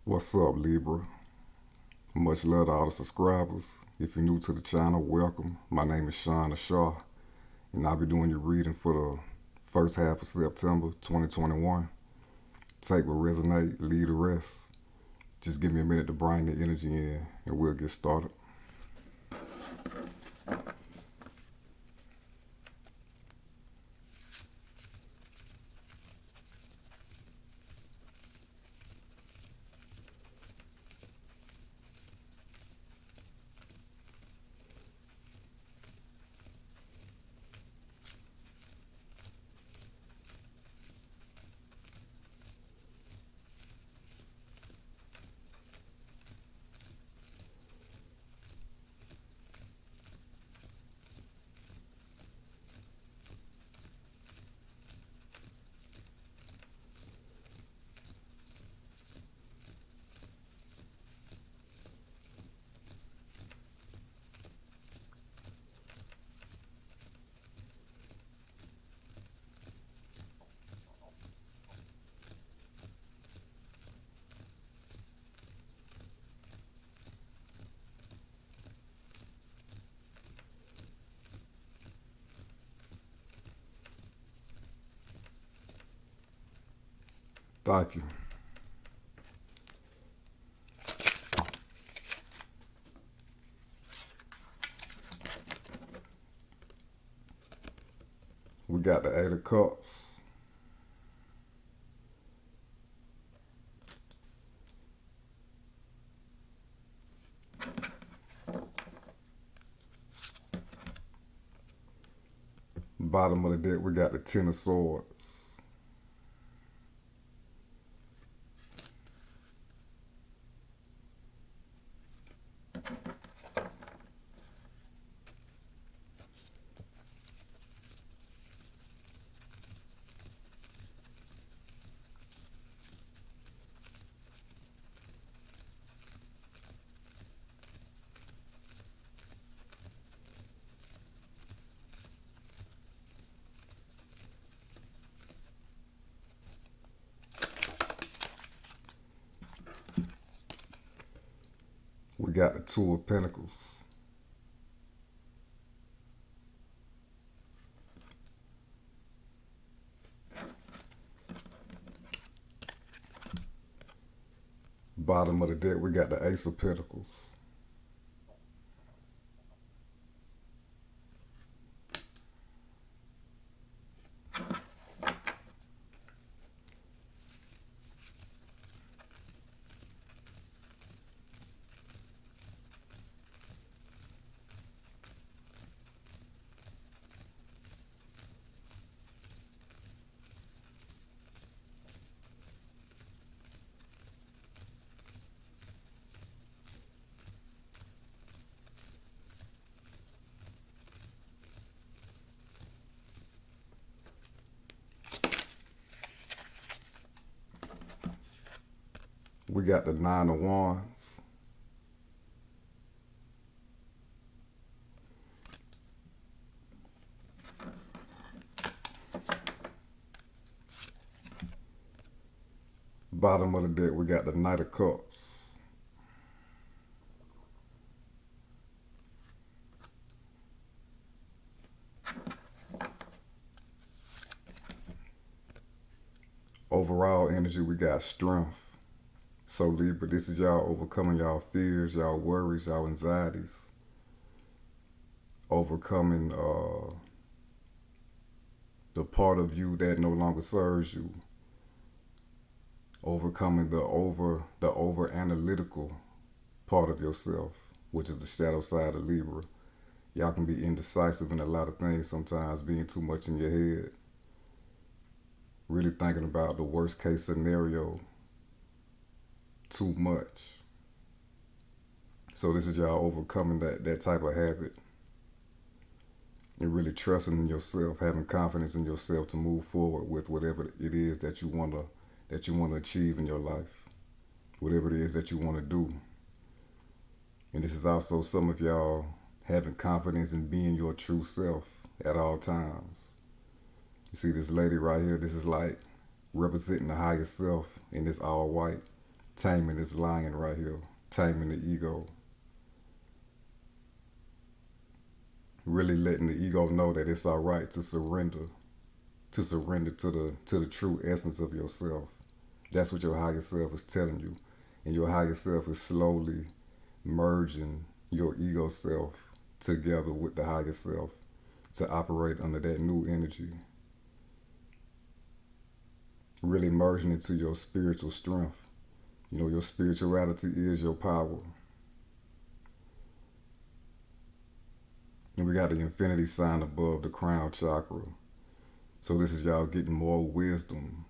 What's up, Libra? Much love to all the subscribers. If you're new to the channel, welcome. My name is Sean Shaw, and I'll be doing your reading for the first half of September 2021. Take what resonate, leave the rest. Just give me a minute to bring the energy in, and we'll get started. Thank you. We got the Eight of Cups. Bottom of the deck, we got the Ten of Swords. We got the Two of Pentacles. Bottom of the deck, we got the Ace of Pentacles. We got the Nine of Wands. Bottom of the deck, we got the Knight of Cups. Overall energy, we got strength. So Libra, this is y'all overcoming y'all fears, y'all worries, y'all anxieties. Overcoming the part of you that no longer serves you. Overcoming the over analytical part of yourself, which is the shadow side of Libra. Y'all can be indecisive in a lot of things sometimes, being too much in your head. Really thinking about the worst case scenario too much. So this is y'all overcoming that type of habit. And really trusting in yourself, having confidence in yourself to move forward with whatever it is that you wanna achieve in your life. Whatever it is that you want to do. And this is also some of y'all having confidence in being your true self at all times. You see this lady right here, this is like representing the higher self in this all white. Taming this lion right here. Taming the ego. Really letting the ego know that it's all right to surrender. To surrender to the true essence of yourself. That's what your higher self is telling you. And your higher self is slowly merging your ego self together with the higher self to operate under that new energy. Really merging into your spiritual strength. You know, your spirituality is your power. And we got the infinity sign above the crown chakra. So this is y'all getting more wisdom.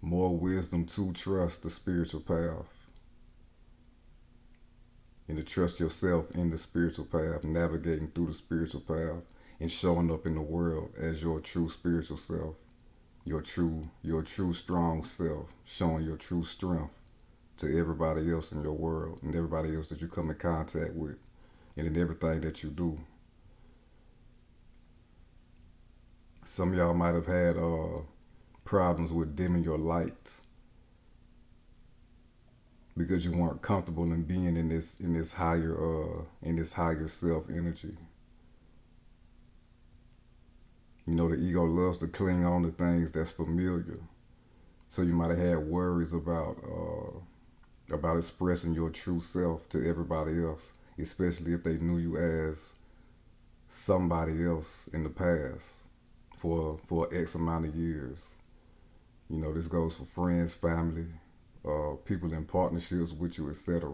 More wisdom to trust the spiritual path. And to trust yourself in the spiritual path, navigating through the spiritual path, and showing up in the world as your true spiritual self. Your true strong self, showing your true strength to everybody else in your world and everybody else that you come in contact with and in everything that you do. Some of y'all might have had problems with dimming your lights because you weren't comfortable in being in this higher self energy. You know, the ego loves to cling on to things that's familiar. So you might have had worries about expressing your true self to everybody else, especially if they knew you as somebody else in the past for X amount of years. You know, this goes for friends, family, people in partnerships with you, etc.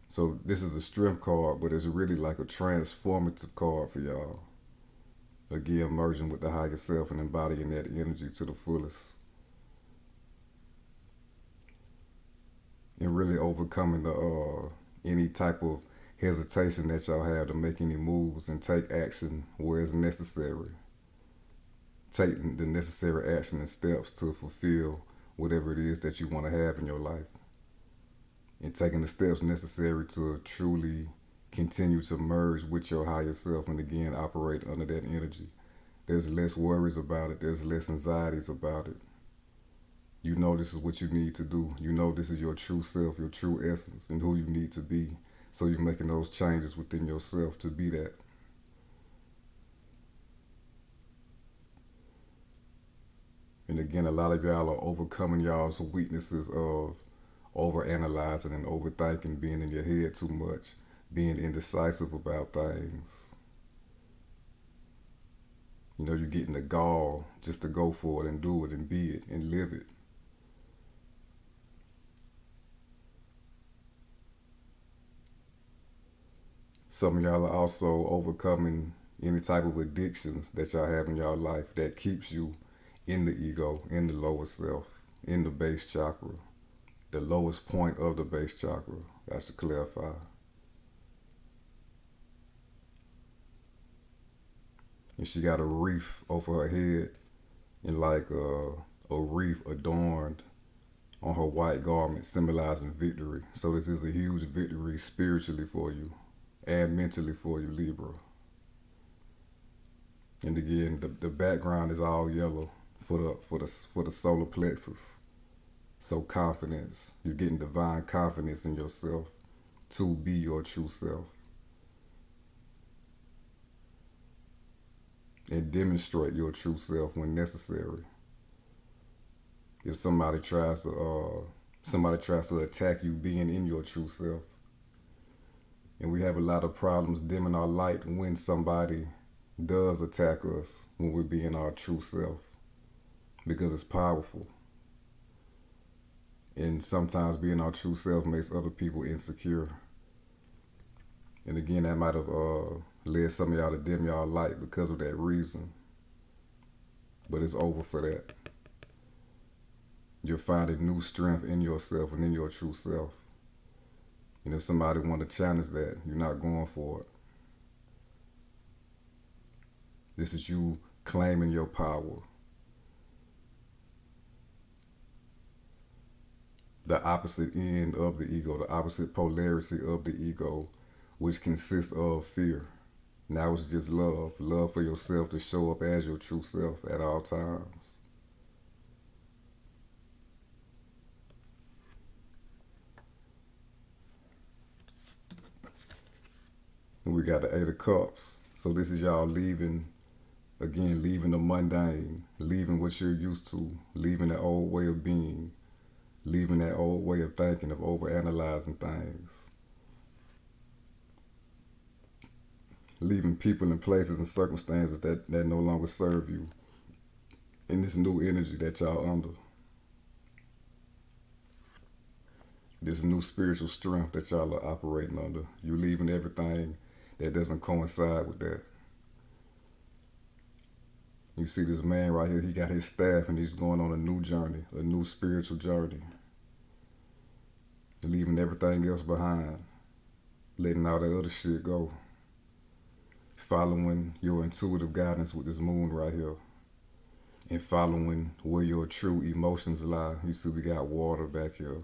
So this is a strength card, but it's really like a transformative card for y'all. Again, merging with the higher self and embodying that energy to the fullest. And really overcoming any type of hesitation that y'all have to make any moves and take action where it's necessary. Take the necessary action and steps to fulfill whatever it is that you want to have in your life. And taking the steps necessary to truly continue to merge with your higher self and again operate under that energy. There's less worries about it. There's less anxieties about it. You know this is what you need to do. You know this is your true self, your true essence, and who you need to be. So you're making those changes within yourself to be that. And again, a lot of y'all are overcoming y'all's weaknesses of overanalyzing and overthinking, being in your head too much, being indecisive about things. You know, you're getting the gall just to go for it and do it and be it and live it. Some of y'all are also overcoming any type of addictions that y'all have in y'all life that keeps you in the ego, in the lower self, in the base chakra. The lowest point of the base chakra, I should clarify. And she got a wreath over her head and like a wreath adorned on her white garment symbolizing victory. So this is a huge victory spiritually for you and mentally for you, Libra. And again, the background is all yellow for the solar plexus. So confidence, you're getting divine confidence in yourself to be your true self. And demonstrate your true self when necessary. If somebody tries to attack you being in your true self. And we have a lot of problems dimming our light when somebody does attack us when we're being our true self. Because it's powerful. And sometimes being our true self makes other people insecure. And again, that might have led some of y'all to dim y'all light because of that reason. But it's over for that. You're finding new strength in yourself and in your true self. And if somebody want to challenge that, you're not going for it. This is you claiming your power. The opposite end of the ego, the opposite polarity of the ego, which consists of fear. Now it's just love. Love for yourself to show up as your true self at all times. And we got the Eight of Cups. So this is y'all leaving, again, leaving the mundane, leaving what you're used to, leaving that old way of being, leaving that old way of thinking, of overanalyzing things. Leaving people and places and circumstances that no longer serve you in this new energy that y'all under. This new spiritual strength that y'all are operating under. You leaving everything that doesn't coincide with that. You see this man right here, he got his staff and he's going on a new journey, a new spiritual journey. Leaving everything else behind. Letting all that other shit go. Following your intuitive guidance with this moon right here. And following where your true emotions lie. You see we got water back here.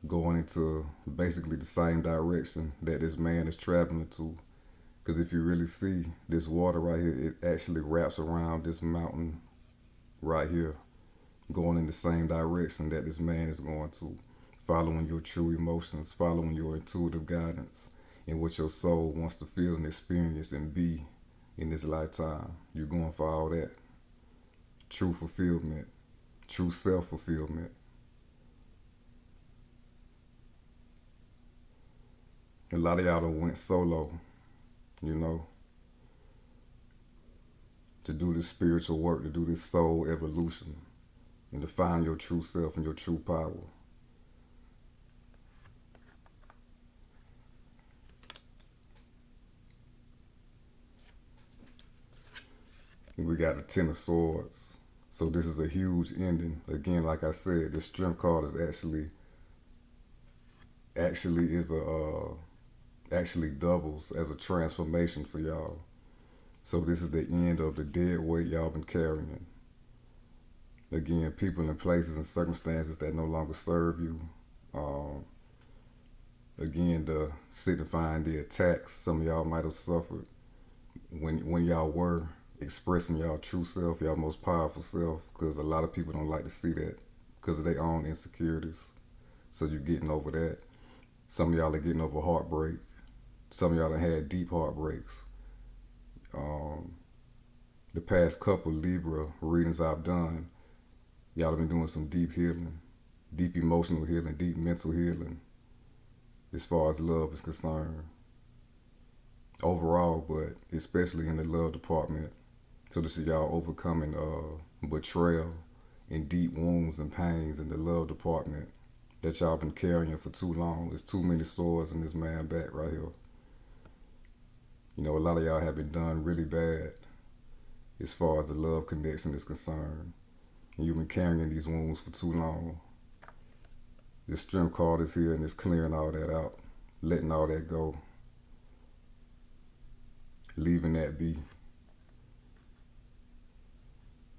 Going into basically the same direction that this man is traveling to. Because if you really see this water right here, it actually wraps around this mountain right here. Going in the same direction that this man is going to. Following your true emotions, following your intuitive guidance, and what your soul wants to feel and experience and be in this lifetime. You're going for all that. True fulfillment, true self-fulfillment. A lot of y'all done went solo, you know, to do this spiritual work, to do this soul evolution, and to find your true self and your true power. And we got the Ten of Swords. So this is a huge ending. Again, like I said, this strength card is actually doubles as a transformation for y'all. So this is the end of the dead weight y'all been carrying. Again, people and places and circumstances that no longer serve you. Again, the signifying the attacks some of y'all might have suffered when y'all were expressing y'all true self, y'all most powerful self, because a lot of people don't like to see that because of their own insecurities. So you're getting over that. Some of y'all are getting over heartbreak. Some of y'all have had deep heartbreaks. The past couple Libra readings I've done, y'all have been doing some deep healing, deep emotional healing, deep mental healing, as far as love is concerned. Overall, but especially in the love department. So this is y'all overcoming betrayal and deep wounds and pains in the love department that y'all been carrying for too long. There's too many swords in this man back right here. You know, a lot of y'all have been done really bad as far as the love connection is concerned. And you've been carrying these wounds for too long. This strength card is here and it's clearing all that out, letting all that go, leaving that be.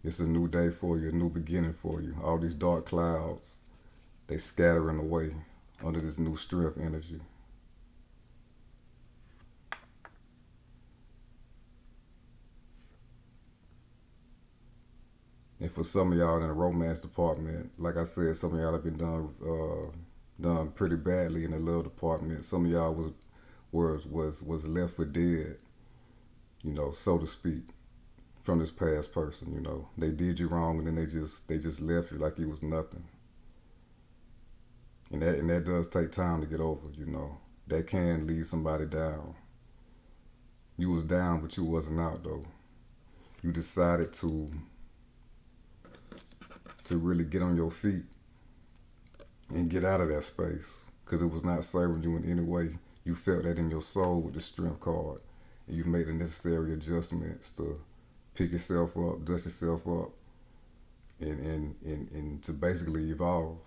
It's a new day for you, a new beginning for you. All these dark clouds, they scattering away under this new strength energy. And for some of y'all in the romance department, like I said, some of y'all have been done pretty badly in the love department. Some of y'all was left for dead, you know, so to speak, from this past person. You know, they did you wrong and then they just left you like it was nothing. And that does take time to get over. You know, that can lead somebody down. You was down, but you wasn't out though. You decided to really get on your feet and get out of that space because it was not serving you in any way. You felt that in your soul with the strength card, and you made the necessary adjustments to pick yourself up, dust yourself up, and to basically evolve.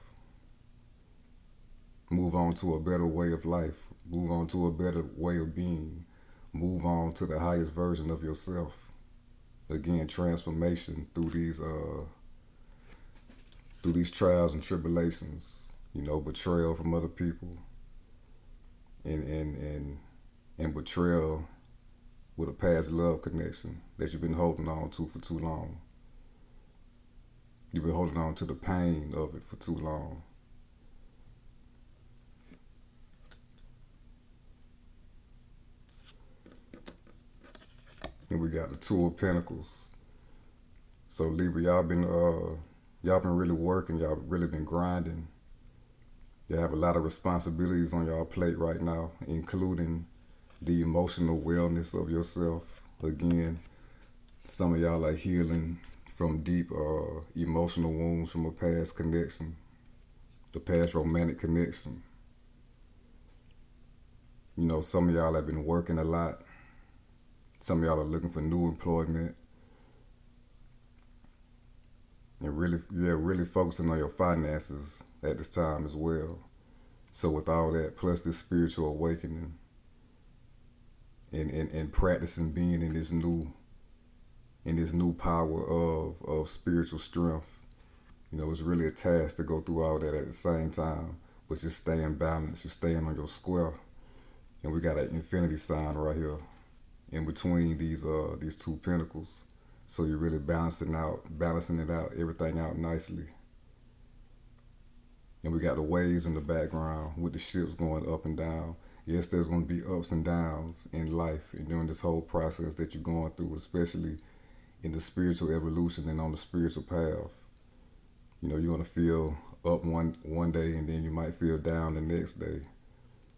Move on to a better way of life. Move on to a better way of being. Move on to the highest version of yourself. Again, transformation through these trials and tribulations, you know, betrayal from other people, and betrayal with a past love connection that you've been holding on to for too long. You've been holding on to the pain of it for too long. And we got the Two of Pentacles. So Libra, y'all been really working, y'all really been grinding. You have a lot of responsibilities on y'all plate right now, including the emotional wellness of yourself. Again, some of y'all are healing from deep emotional wounds from a past connection, the past romantic connection. You know, some of y'all have been working a lot. Some of y'all are looking for new employment. And really focusing on your finances at this time as well. So with all that, plus this spiritual awakening and practicing being in this new power of spiritual strength, you know, it's really a task to go through all that at the same time, but just staying balanced, you're staying on your square. And we got an infinity sign right here in between these two pentacles. So you're really balancing it out, everything out nicely. And we got the waves in the background with the ships going up and down. Yes, there's going to be ups and downs in life and during this whole process that you're going through, especially in the spiritual evolution and on the spiritual path. You know, you're going to feel up one day and then you might feel down the next day.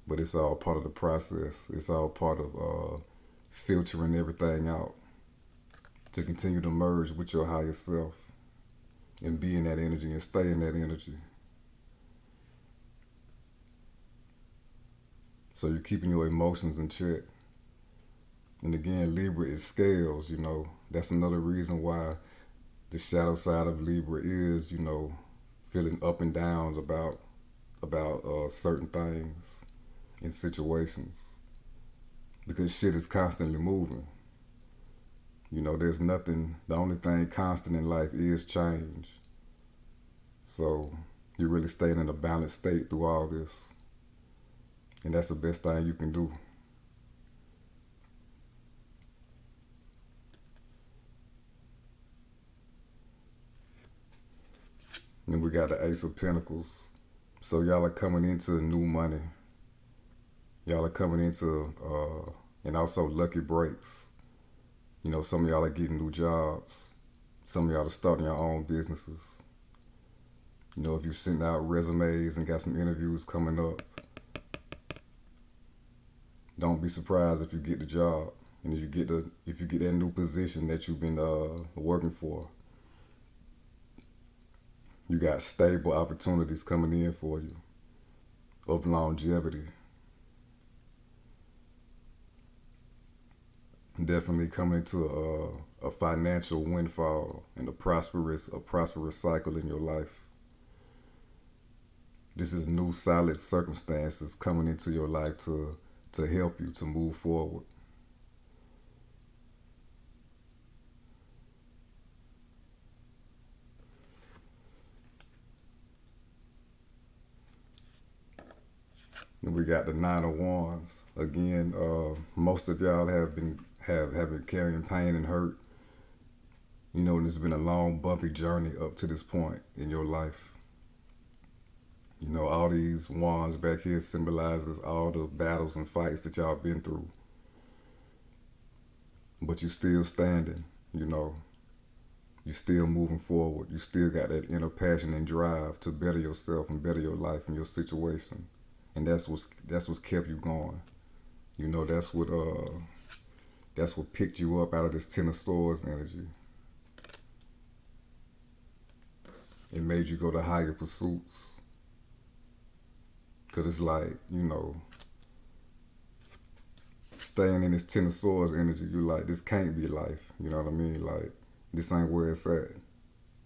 But it's all part of the process. It's all part of filtering everything out to continue to merge with your higher self and be in that energy and stay in that energy. So you're keeping your emotions in check. And again, Libra is scales, you know. That's another reason why the shadow side of Libra is, you know, feeling up and downs about certain things in situations. Because shit is constantly moving. You know, there's nothing, the only thing constant in life is change. So you're really staying in a balanced state through all this. And that's the best thing you can do. And we got the Ace of Pentacles. So y'all are coming into new money. Y'all are coming into, and also lucky breaks. You know, some of y'all are getting new jobs. Some of y'all are starting your own businesses. You know, if you're sending out resumes and got some interviews coming up, don't be surprised if you get the job and if you get that new position that you've been working for. You got stable opportunities coming in for you of longevity. Definitely coming into a financial windfall and a prosperous cycle in your life. This is new solid circumstances coming into your life to help you to move forward. And we got the Nine of Wands. Again, most of y'all have been carrying pain and hurt. You know, and it's been a long, bumpy journey up to this point in your life. You know, all these wands back here symbolizes all the battles and fights that y'all been through. But you still standing, you know. You still moving forward. You still got that inner passion and drive to better yourself and better your life and your situation. And that's what's kept you going. You know, that's what picked you up out of this Ten of Swords energy. It made you go to higher pursuits. Because it's like, you know, staying in this Ten of Swords energy, you're like, this can't be life. You know what I mean? Like, this ain't where it's at.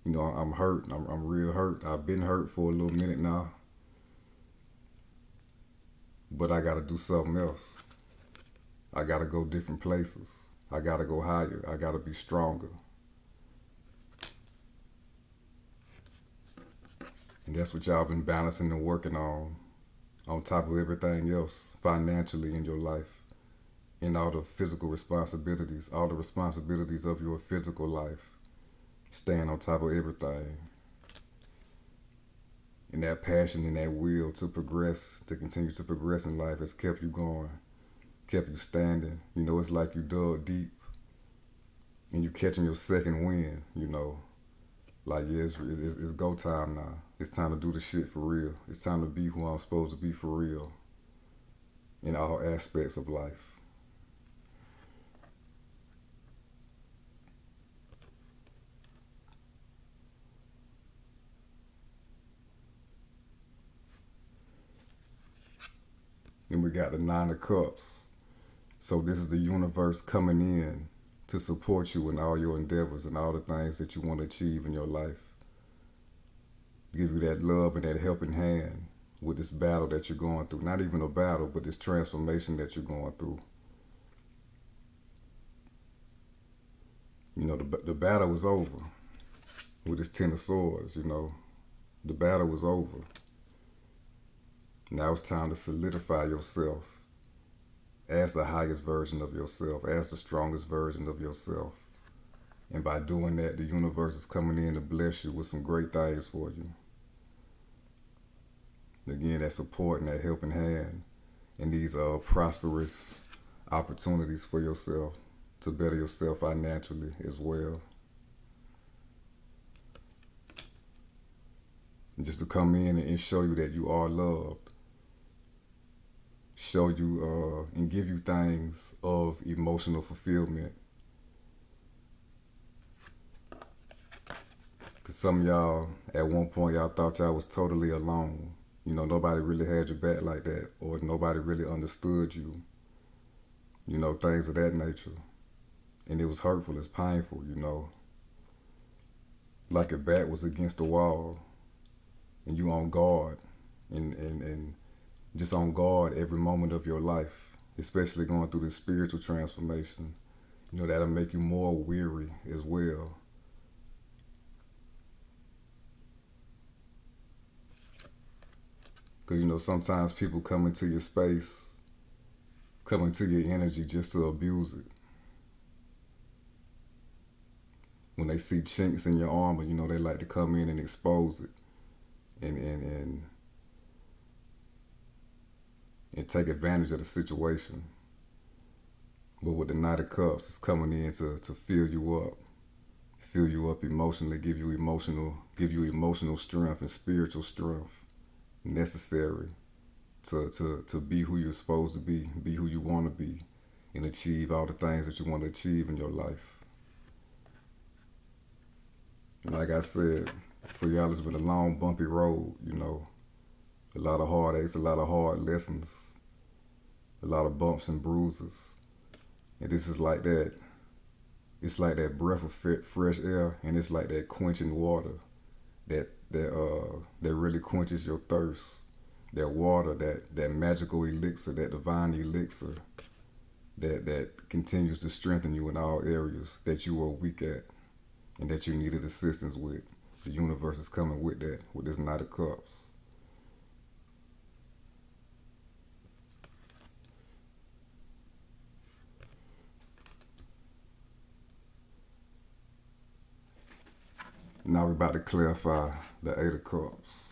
You know, I'm hurt. I'm real hurt. I've been hurt for a little minute now. But I got to do something else. I got to go different places. I got to go higher. I got to be stronger. And that's what y'all been balancing and working on top of everything else financially in your life. And all the physical responsibilities, all the responsibilities of your physical life. Staying on top of everything. And that passion and that will to progress, to continue to progress in life has kept you going, kept you standing. You know, it's like you dug deep and you catching your second wind, you know. Like, yeah, it's go time now. It's time to do the shit for real. It's time to be who I'm supposed to be for real in all aspects of life. And we got the Nine of Cups. So this is the universe coming in to support you in all your endeavors and all the things that you want to achieve in your life. Give you that love and that helping hand with this battle that you're going through. Not even a battle, but this transformation that you're going through. You know, the battle was over with this Ten of Swords, you know. The battle was over. Now it's time to solidify yourself as the highest version of yourself, as the strongest version of yourself. And by doing that, the universe is coming in to bless you with some great things for you. Again, that support and that helping hand and these prosperous opportunities for yourself to better yourself financially as well. And just to come in and show you that you are loved. Show you and give you things of emotional fulfillment. Because some of y'all, at one point, y'all thought y'all was totally alone. You know, nobody really had your back like that, or nobody really understood you. You know, things of that nature. And it was hurtful, it's painful, you know. Like your back was against the wall, and you on guard, and just on guard every moment of your life, especially going through this spiritual transformation. You know, that'll make you more weary as well. Because, you know, sometimes people come into your space, come into your energy just to abuse it. When they see chinks in your armor, you know, they like to come in and expose it and take advantage of the situation. But with the Knight of Cups, it's coming in to fill you up emotionally, give you emotional strength and spiritual strength necessary to be who you're supposed to be who you want to be, and achieve all the things that you want to achieve in your life. And like I said, for y'all, it's been a long, bumpy road, you know. A lot of heartaches, a lot of hard lessons, a lot of bumps and bruises. And this is like that. It's like that breath of fresh air, and it's like that quenching water that really quenches your thirst. That water, that magical elixir, that divine elixir that continues to strengthen you in all areas that you were weak at and that you needed assistance with. The universe is coming with that, with this Knight of Cups. Now we're about to clarify the Eight of Cups.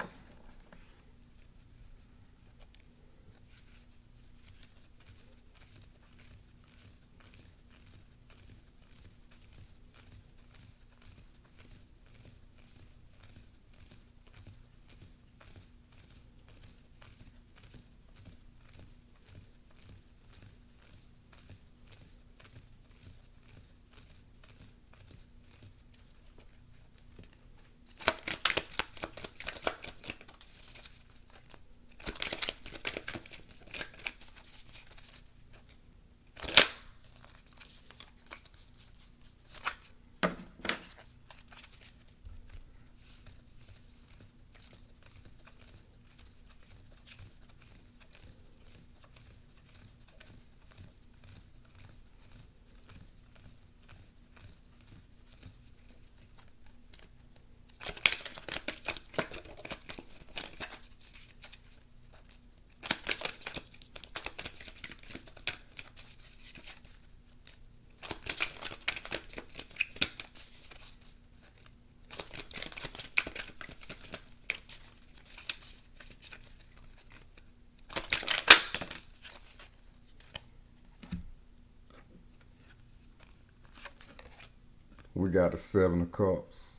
We got the Seven of Cups.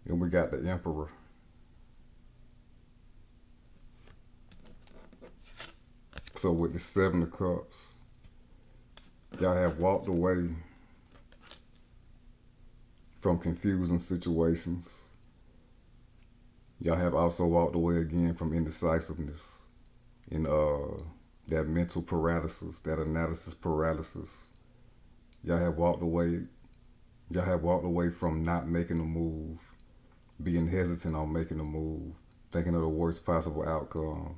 And we got the Emperor. So with the Seven of Cups, y'all have walked away from confusing situations. Y'all have also walked away again from indecisiveness and that mental paralysis, that analysis paralysis. Y'all have walked away from not making a move, being hesitant on making a move, thinking of the worst possible outcome,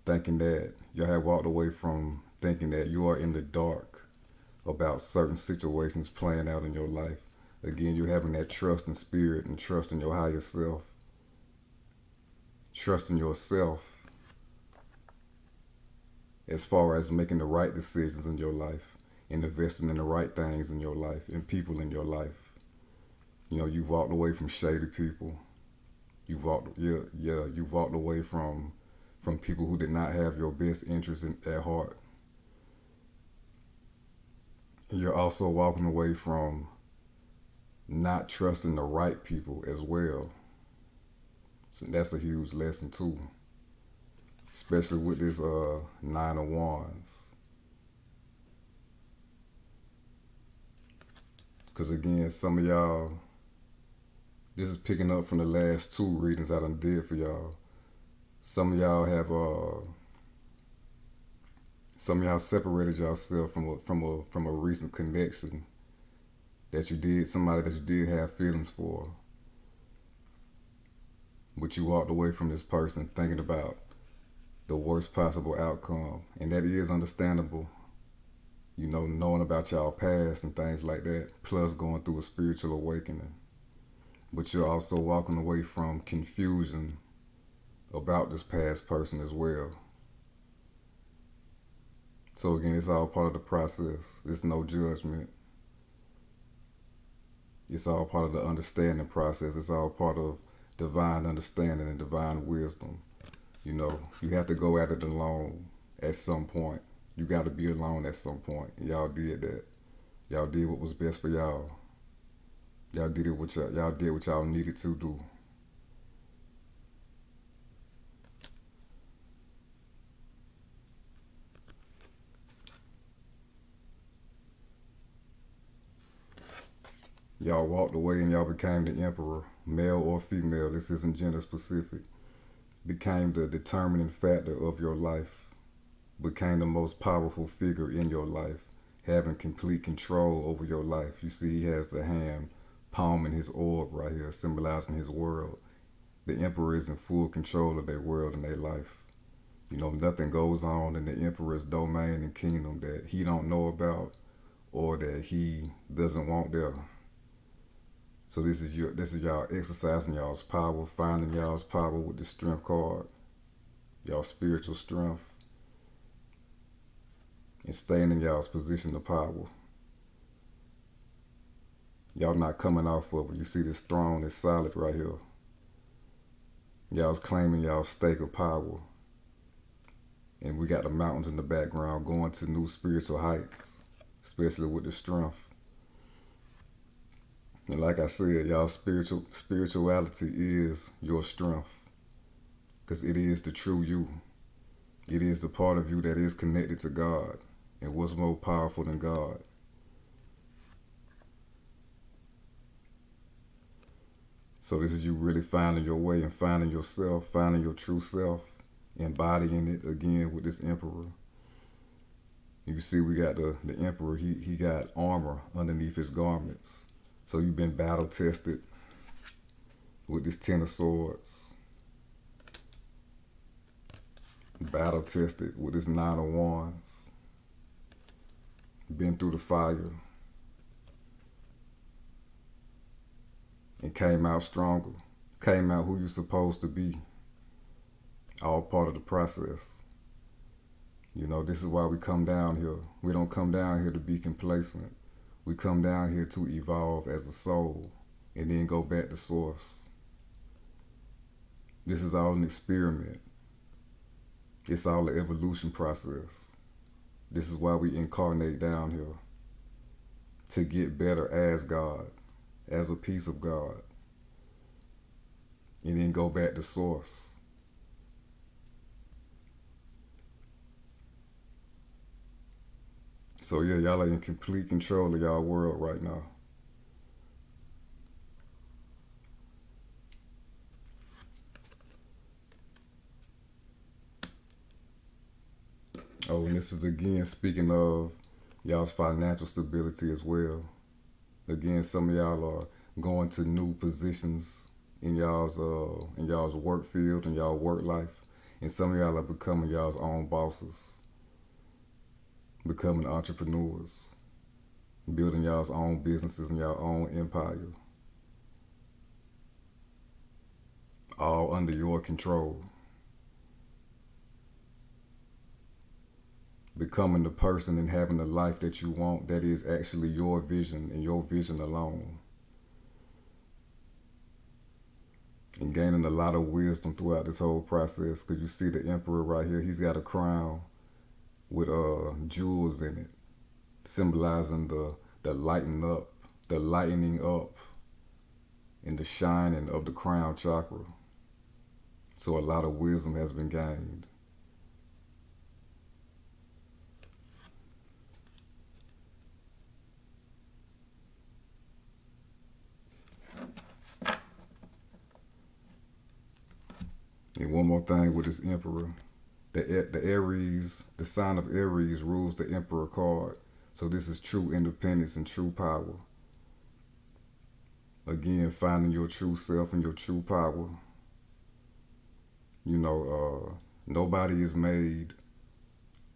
y'all have walked away from thinking that you are in the dark about certain situations playing out in your life. Again, you're having that trust in spirit and trust in your higher self. Trust in yourself as far as making the right decisions in your life and investing in the right things in your life and people in your life. You know, you walked away from shady people. You walked away from people who did not have your best interests at heart. And you're also walking away from not trusting the right people as well. So that's a huge lesson too, especially with this Nine of Wands. Because again, some of y'all, this is picking up from the last two readings I done did for y'all. Some of y'all separated yourself from a recent connection somebody that you did have feelings for. But you walked away from this person thinking about the worst possible outcome. And that is understandable. You know, knowing about y'all past and things like that, plus going through a spiritual awakening. But you're also walking away from confusion about this past person as well. So again, it's all part of the process. It's no judgment. It's all part of the understanding process. It's all part of divine understanding and divine wisdom. You know, you have to go at it alone at some point. You got to be alone at some point. Y'all did that. Y'all did what was best for y'all. Y'all did what y'all needed to do. Y'all walked away and y'all became the emperor, male or female. This isn't gender specific. Became the determining factor of your life. Became the most powerful figure in your life, having complete control over your life. You see, he has the hand palming his orb right here, symbolizing his world. The emperor is in full control of their world and their life. You know, nothing goes on in the emperor's domain and kingdom that he don't know about or that he doesn't want there. So this is y'all exercising y'all's power, finding y'all's power with the strength card, y'all spiritual strength, and staying in y'all's position of power. Y'all not coming off of it. You see this throne is solid right here. Y'all's claiming y'all's stake of power. And we got the mountains in the background going to new spiritual heights, especially with the strength. And like I said, y'all spirituality is your strength. Because it is the true you. It is the part of you that is connected to God. And what's more powerful than God? So this is you really finding your way and finding yourself, finding your true self, embodying it again with this emperor. You see we got the emperor, he got armor underneath his garments. So you've been battle tested with this Ten of Swords. Battle tested with this Nine of Wands. Been through the fire. And came out stronger. Came out who you're supposed to be. All part of the process. You know, this is why we come down here. We don't come down here to be complacent. We come down here to evolve as a soul and then go back to source. This is all an experiment. It's all an evolution process. This is why we incarnate down here, to get better as God, as a piece of God, and then go back to source. So yeah, y'all are in complete control of y'all world right now. Oh, and this is again speaking of y'all's financial stability as well. Again, some of y'all are going to new positions in y'all's work field and y'all work life, and some of y'all are becoming y'all's own bosses, becoming entrepreneurs, building y'all's own businesses and y'all own empire, all under your control. Becoming the person and having the life that you want, that is actually your vision and your vision alone. And gaining a lot of wisdom throughout this whole process, because you see the emperor right here, he's got a crown with jewels in it, symbolizing the lightening up and the shining of the crown chakra. So a lot of wisdom has been gained. And one more thing with this emperor, the Aries, the sign of Aries rules the emperor card. So this is true independence and true power. Again, finding your true self and your true power. You know, nobody is made,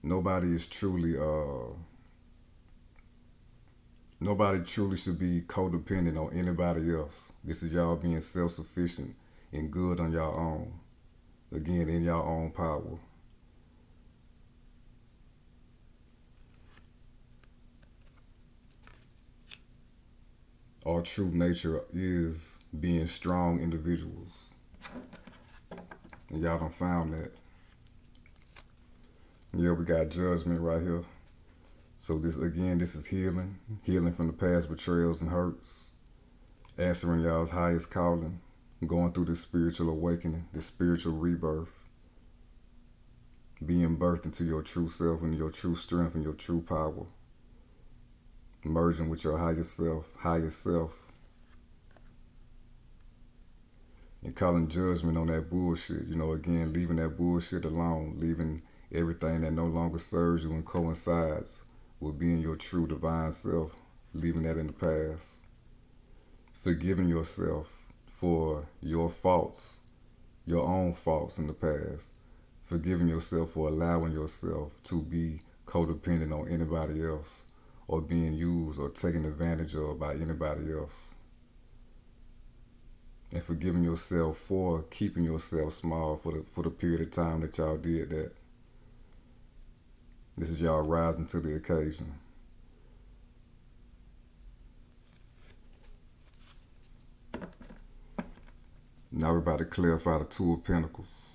nobody is truly, nobody truly should be codependent on anybody else. This is y'all being self-sufficient and good on y'all own. Again, in your own power. Our true nature is being strong individuals. And y'all done found that. Yeah, we got judgment right here. So this is healing. Healing from the past betrayals and hurts. Answering y'all's highest calling. Going through this spiritual awakening, this spiritual rebirth. Being birthed into your true self and your true strength and your true power. Merging with your highest self. And calling judgment on that bullshit. You know, again, leaving that bullshit alone. Leaving everything that no longer serves you and coincides with being your true divine self. Leaving that in the past. Forgiving yourself for your faults, your own faults in the past. Forgiving yourself for allowing yourself to be codependent on anybody else, or being used or taken advantage of by anybody else. And forgiving yourself for keeping yourself small for the period of time that y'all did that. This is y'all rising to the occasion. Now we're about to clarify the Two of Pentacles.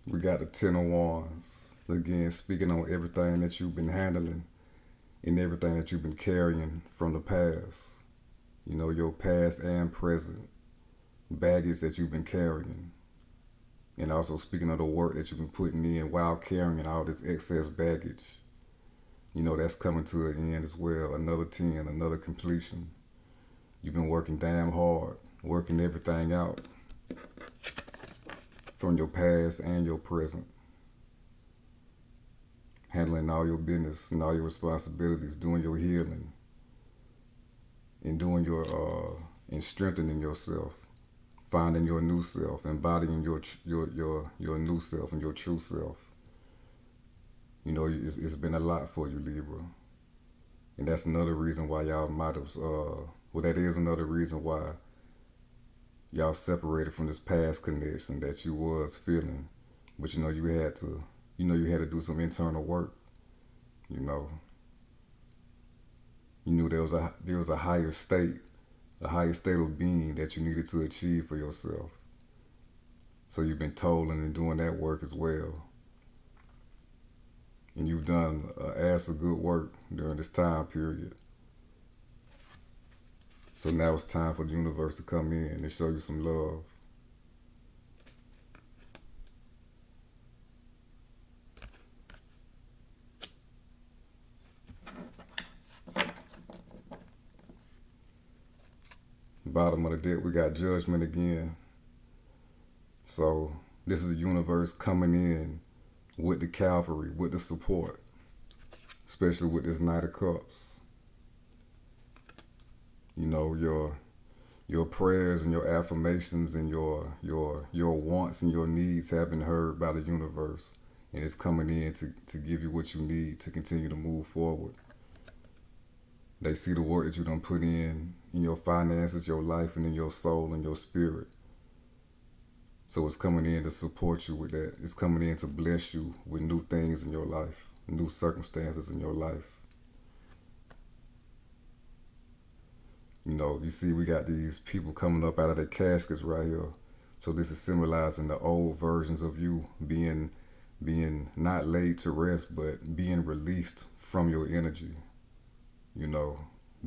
We got the Ten of Wands. Again, speaking on everything that you've been handling and everything that you've been carrying from the past. You know, your past and present baggage that you've been carrying. And also speaking of the work that you've been putting in while carrying all this excess baggage. You know, that's coming to an end as well. Another 10, another completion. You've been working damn hard, working everything out from your past and your present. Handling all your business and all your responsibilities, doing your healing, and doing your and strengthening yourself, finding your new self, embodying your new self and your true self. You know, it's been a lot for you, Libra. And that's another reason why y'all might have, well, that is another reason why y'all separated from this past connection that you was feeling. But you know, you had to do some internal work. You know, you knew there was a higher state of being that you needed to achieve for yourself. So you've been toiling and doing that work as well. And you've done ass of good work during this time period. So now it's time for the universe to come in and show you some love. Bottom of the deck, we got Judgment again. So this is the universe coming in with the cavalry, with the support, especially with this Knight of Cups. You know, your prayers and your affirmations and your wants and your needs have been heard by the universe, and it's coming in to give you what you need to continue to move forward. They see the work that you done put in your finances, your life, and in your soul and your spirit. So it's coming in to support you with that. It's coming in to bless you with new things in your life, new circumstances in your life. You know, you see we got these people coming up out of their caskets right here. So this is symbolizing the old versions of you being not laid to rest, but being released from your energy. You know,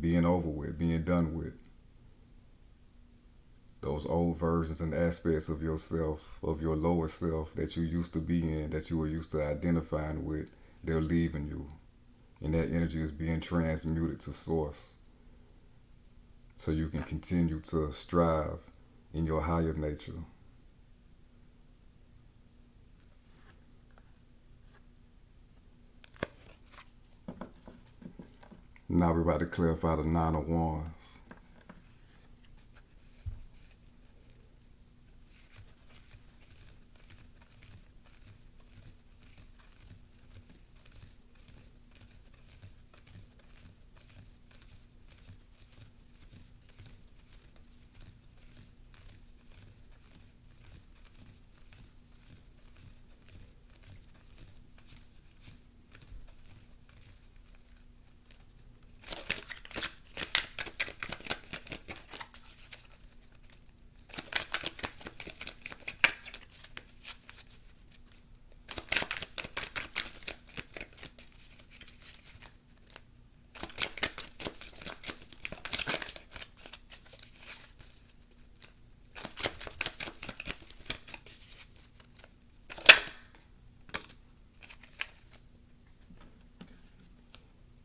being over with, being done with. Those old versions and aspects of yourself, of your lower self that you used to be in, that you were used to identifying with, they're leaving you. And that energy is being transmuted to source. So you can continue to strive in your higher nature. Now we're about to clarify the Nine of Wands.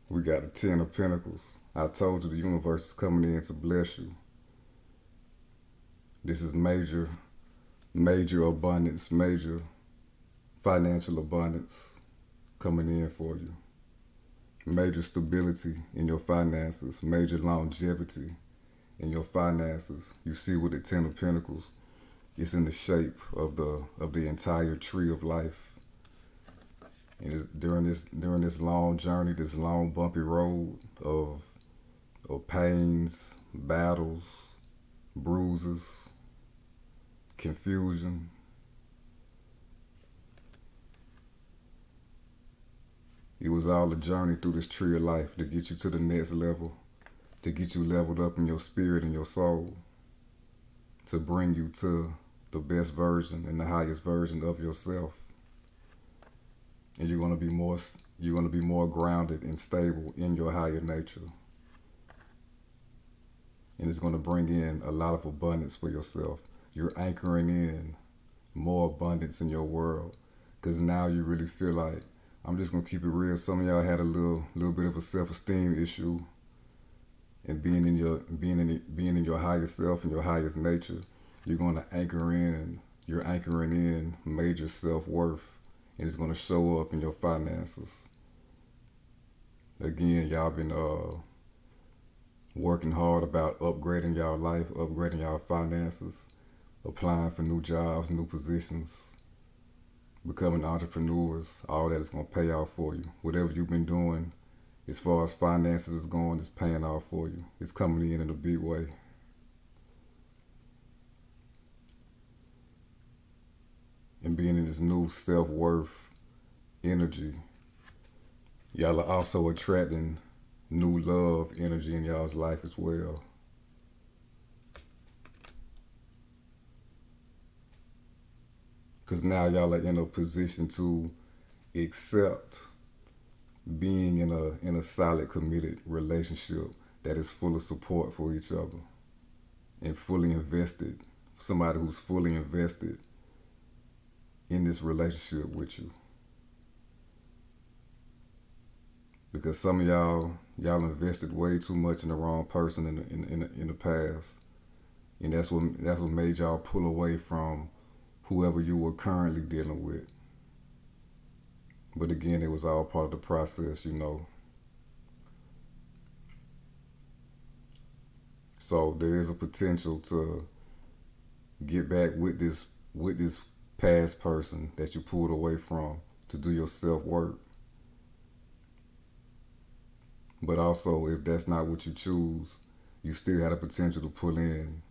We got the Ten of Pentacles. I told you the universe is coming in to bless you. This is major abundance, major financial abundance coming in for you. Major stability in your finances, major longevity in your finances. You see with the Ten of Pentacles, it's in the shape of the entire tree of life. And during this long journey, this long bumpy road of pains, battles, bruises, confusion, it was all a journey through this tree of life to get you to the next level, to get you leveled up in your spirit and your soul, to bring you to the best version and the highest version of yourself. And you're gonna be more grounded and stable in your higher nature. And it's gonna bring in a lot of abundance for yourself. You're anchoring in more abundance in your world. Cause now you really feel like, I'm just gonna keep it real. Some of y'all had a little bit of a self-esteem issue, and being in your higher self and your highest nature, you're anchoring in major self-worth. And it's going to show up in your finances. Again, y'all been working hard about upgrading y'all life, upgrading y'all finances, applying for new jobs, new positions, becoming entrepreneurs. All that is going to pay off for you. Whatever you've been doing as far as finances is going, it's paying off for you. It's coming in a big way. And being in this new self-worth energy, y'all are also attracting new love energy in y'all's life as well. Because now y'all are in a position to accept being in a solid, committed relationship that is full of support for each other and fully invested. Somebody who's fully invested in this relationship with you. Because some of y'all invested way too much in the wrong person in the past, and that's what made y'all pull away from whoever you were currently dealing with. But again, it was all part of the process, you know. So there is a potential to get back with this past person that you pulled away from to do your self-work. But also, if that's not what you choose, you still have the potential to pull in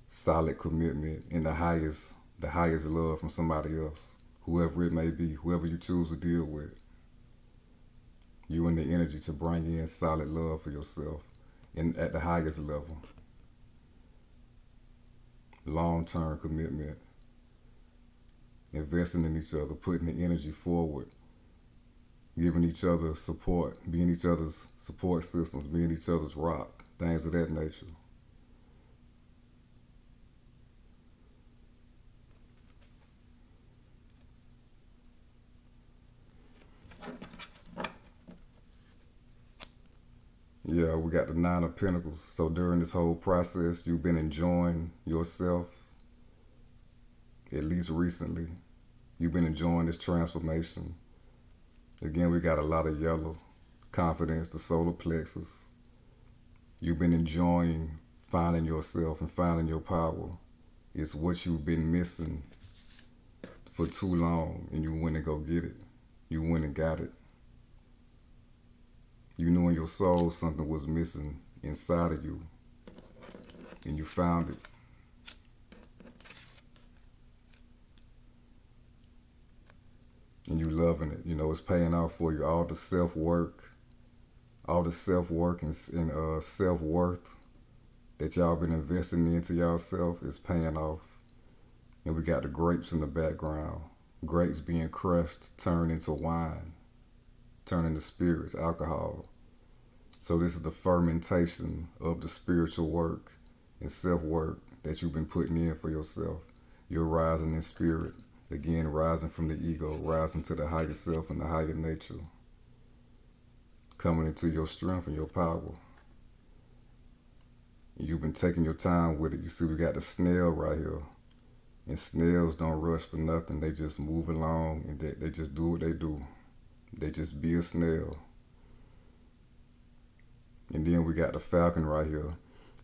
solid commitment and the highest love from somebody else, whoever it may be, whoever you choose to deal with. You in the energy to bring in solid love for yourself and at the highest level. Long-term commitment. Investing in each other, putting the energy forward, giving each other support, being each other's support systems, being each other's rock, things of that nature. Yeah, we got the Nine of Pentacles. So during this whole process, you've been enjoying yourself, at least recently. You've been enjoying this transformation. Again, we got a lot of yellow. Confidence, the solar plexus. You've been enjoying finding yourself and finding your power. It's what you've been missing for too long, and you went and go get it. You went and got it. You knew in your soul something was missing inside of you, and you found it. And you loving it. You know, it's paying off for you. All the self-work and self-worth that y'all been investing into yourself is paying off. And we got the grapes in the background. Grapes being crushed, turned into wine, turned into spirits, alcohol. So this is the fermentation of the spiritual work and self-work that you've been putting in for yourself. You're rising in spirit. Again, rising from the ego, rising to the higher self and the higher nature. Coming into your strength and your power. You've been taking your time with it. You see we got the snail right here. And snails don't rush for nothing. They just move along and they just do what they do. They just be a snail. And then we got the falcon right here.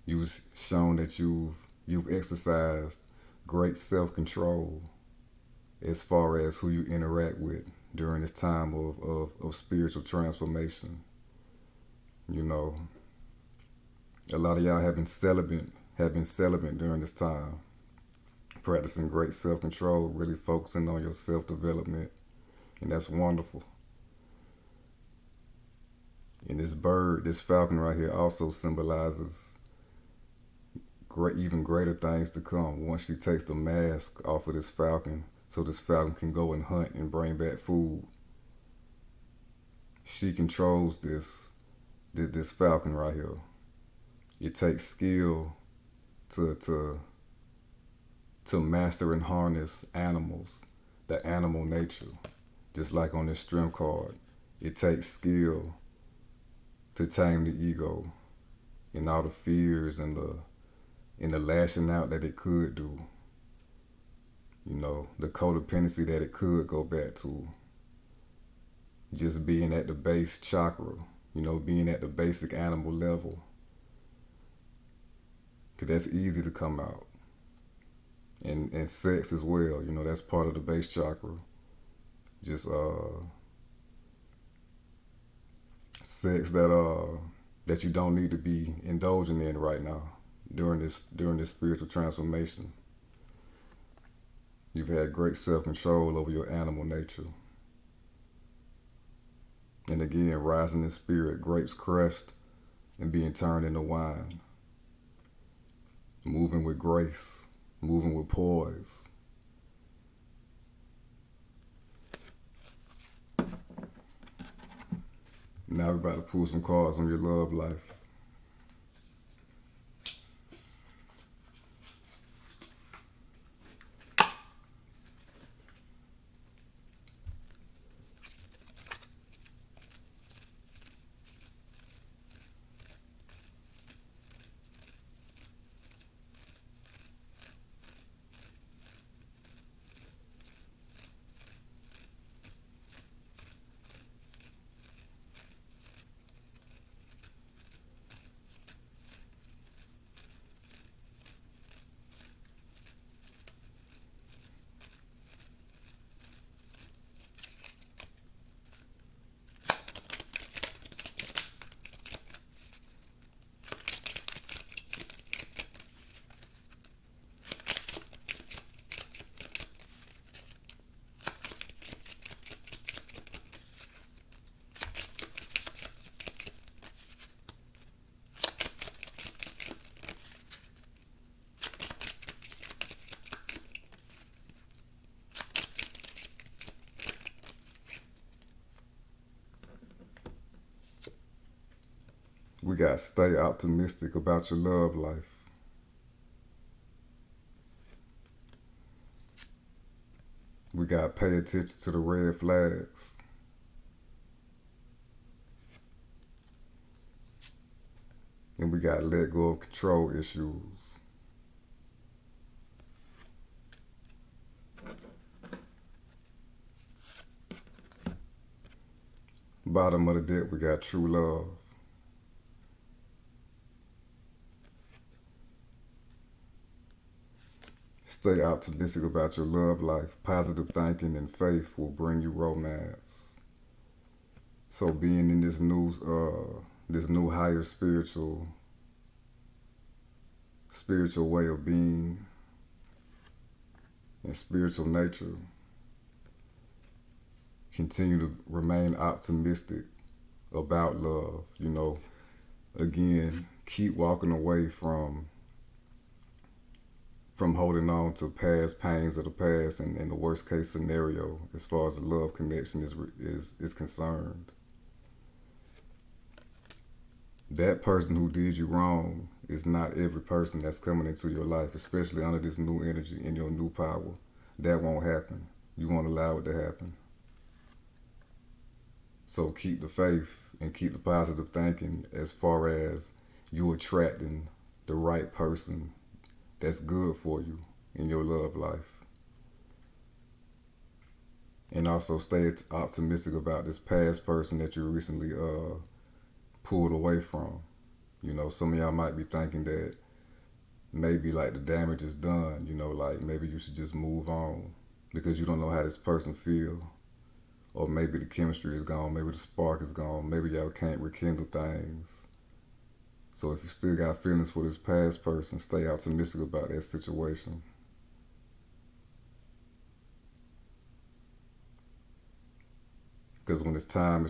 You've shown that you've exercised great self-control as far as who you interact with during this time of spiritual transformation. You know, a lot of y'all have been celibate during this time, practicing great self-control, really focusing on your self-development, and that's wonderful. And this bird, this falcon right here, also symbolizes even greater things to come once she takes the mask off of this falcon, so this falcon can go and hunt and bring back food. She controls this falcon right here. It takes skill to master and harness animals, the animal nature. Just like on this strength card, it takes skill to tame the ego and all the fears and the lashing out that it could do. You know, the codependency that it could go back to. Just being at the base chakra, you know, being at the basic animal level. because that's easy to come out. And sex as well, that's part of the base chakra. Just sex that you don't need to be indulging in right now during this spiritual transformation. You've had great self-control over your animal nature. And again, rising in spirit, grapes crushed and being turned into wine. Moving with grace, moving with poise. Now we're about to pull some cards on your love life. We got stay optimistic about your love life. We got pay attention to the red flags. And we got let go of control issues. Bottom of the deck, we got true love. Stay optimistic about your love life. Positive thinking and faith will bring you romance. So being in this new higher spiritual way of being and spiritual nature, continue to remain optimistic about love. Again, keep walking away from holding on to past pains of the past and the worst case scenario as far as the love connection is concerned. That person who did you wrong is not every person that's coming into your life, especially under this new energy and your new power. That won't happen. You won't allow it to happen. So keep the faith and keep the positive thinking as far as you attracting the right person that's good for you in your love life. And also stay optimistic about this past person that you recently pulled away from. Some of y'all might be thinking that maybe like the damage is done, like maybe you should just move on because you don't know how this person feel. Or maybe the chemistry is gone, maybe the spark is gone, maybe y'all can't rekindle things. So if you still got feelings for this past person, stay optimistic about that situation. Because when it's time,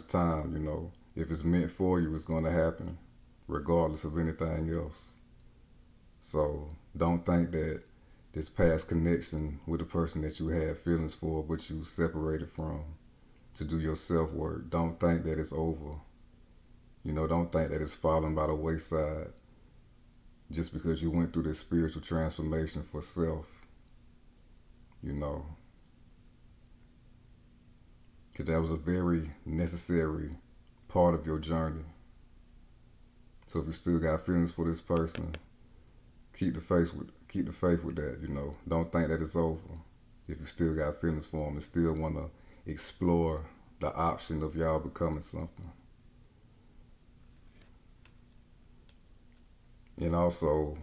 If it's meant for you, it's going to happen, regardless of anything else. So don't think that this past connection with the person that you had feelings for, but you separated from to do your self-work, don't think that it's over. Don't think that it's falling by the wayside just because you went through this spiritual transformation for self. Because that was a very necessary part of your journey. So if you still got feelings for this person, keep the faith with that. Don't think that it's over. If you still got feelings for them and still want to explore the option of y'all becoming something. And also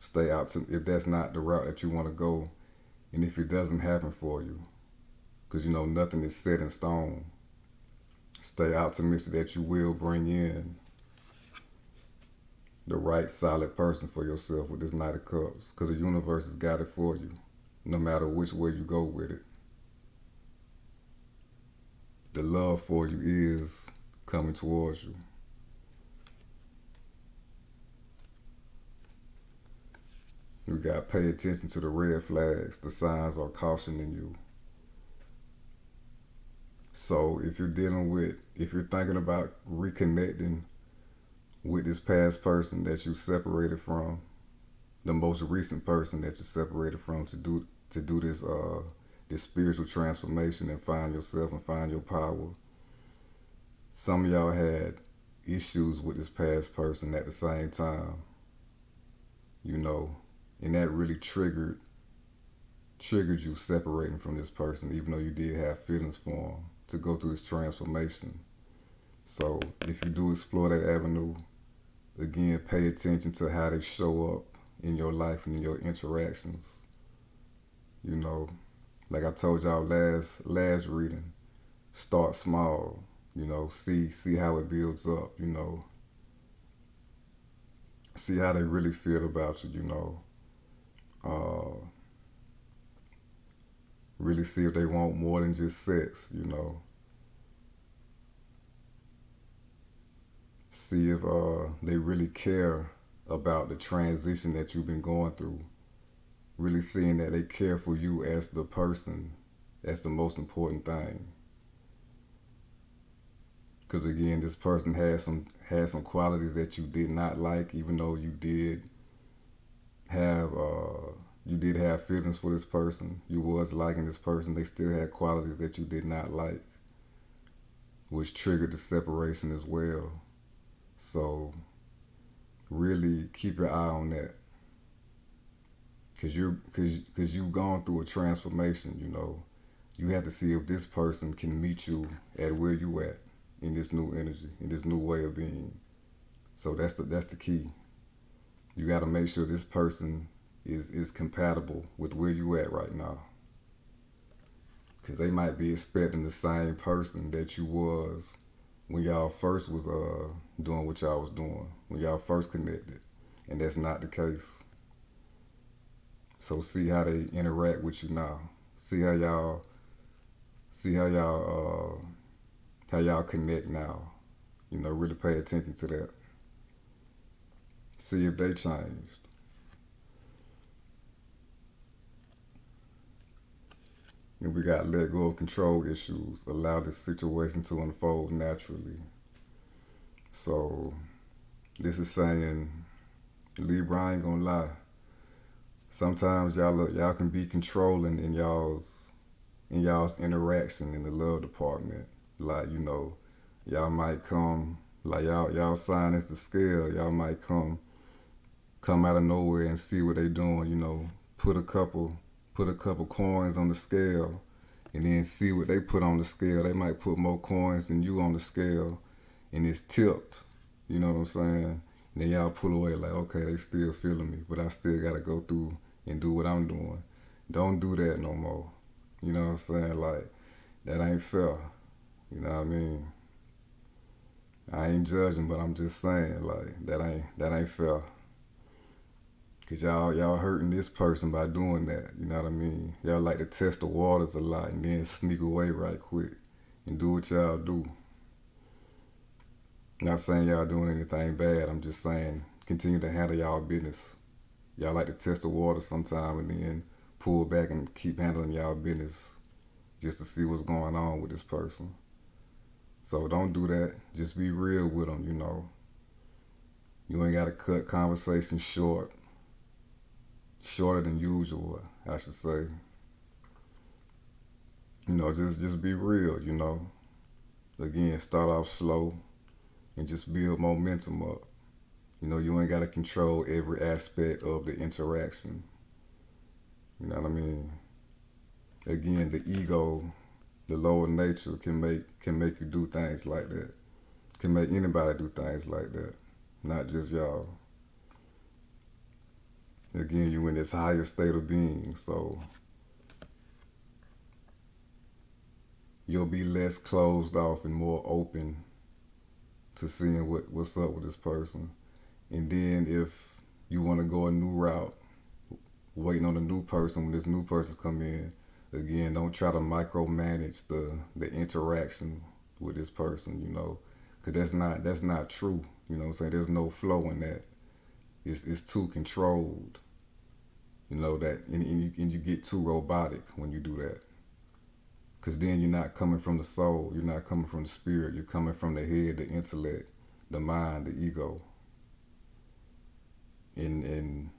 Stay out to if that's not the route that you want to go, and if it doesn't happen for you, because nothing is set in stone. Stay optimistic that you will bring in the right solid person for yourself with this Knight of Cups, because the universe has got it for you, no matter which way you go with it. The love for you is coming towards you. You got to pay attention to the red flags. The signs are cautioning you. So if you're thinking about reconnecting with this past person that you separated from, the most recent person that you separated from, to do this spiritual transformation and find yourself and find your power. Some of y'all had issues with this past person at the same time, and that really triggered you separating from this person, even though you did have feelings for him, to go through this transformation. So if you do explore that avenue, again, pay attention to how they show up in your life and in your interactions. Like I told y'all last reading, start small. See how it builds up. See how they really feel about you. Really see if they want more than just sex. See if they really care about the transition that you've been going through. Really seeing that they care for you as the person. That's the most important thing. Because again, this person had some qualities that you did not like, even though you did have feelings for this person. You was liking this person. They still had qualities that you did not like, which triggered the separation as well. So really keep your eye on that. Because you've gone through a transformation, You have to see if this person can meet you at where you at in this new energy, in this new way of being. So that's the key. You got to make sure this person is compatible with where you at right now. Because they might be expecting the same person that you was when y'all first was doing what y'all was doing, when y'all first connected. And that's not the case. So see how they interact with you now. See how y'all connect now. Really pay attention to that. See if they changed. And we got let go of control issues. Allow this situation to unfold naturally. So this is saying, Libra, I ain't gonna lie. Sometimes y'all can be controlling in y'all's interaction in the love department. Like, y'all might come, like y'all sign as the scale, y'all might come out of nowhere and see what they doing, put a couple coins on the scale and then see what they put on the scale. They might put more coins than you on the scale and it's tipped. You know what I'm saying? And then y'all pull away like, okay, they still feeling me, but I still gotta go through and do what I'm doing. Don't do that no more. You know what I'm saying? Like, that ain't fair. You know what I mean? I ain't judging, but I'm just saying, like, that ain't fair. Cause y'all hurting this person by doing that. You know what I mean? Y'all like to test the waters a lot and then sneak away right quick and do what y'all do. Not saying y'all doing anything bad. I'm just saying continue to handle y'all business. Y'all like to test the water sometime and then pull back and keep handling y'all business just to see what's going on with this person. So don't do that. Just be real with them, You ain't got to cut conversations short. Shorter than usual, I should say. Just be real, Again, start off slow and just build momentum up. You ain't got to control every aspect of the interaction. You know what I mean? Again, the ego, the lower nature can make you do things like that. Can make anybody do things like that, not just y'all. Again, you in this higher state of being, so you'll be less closed off and more open to seeing what's up with this person. And then if you want to go a new route, waiting on a new person, when this new person come in, again, don't try to micromanage the interaction with this person, because that's not true. You know what I'm saying? There's no flow in that. It's too controlled. That, and you get too robotic when you do that. Because then you're not coming from the soul, you're not coming from the spirit, you're coming from the head, the intellect, the mind, the ego. And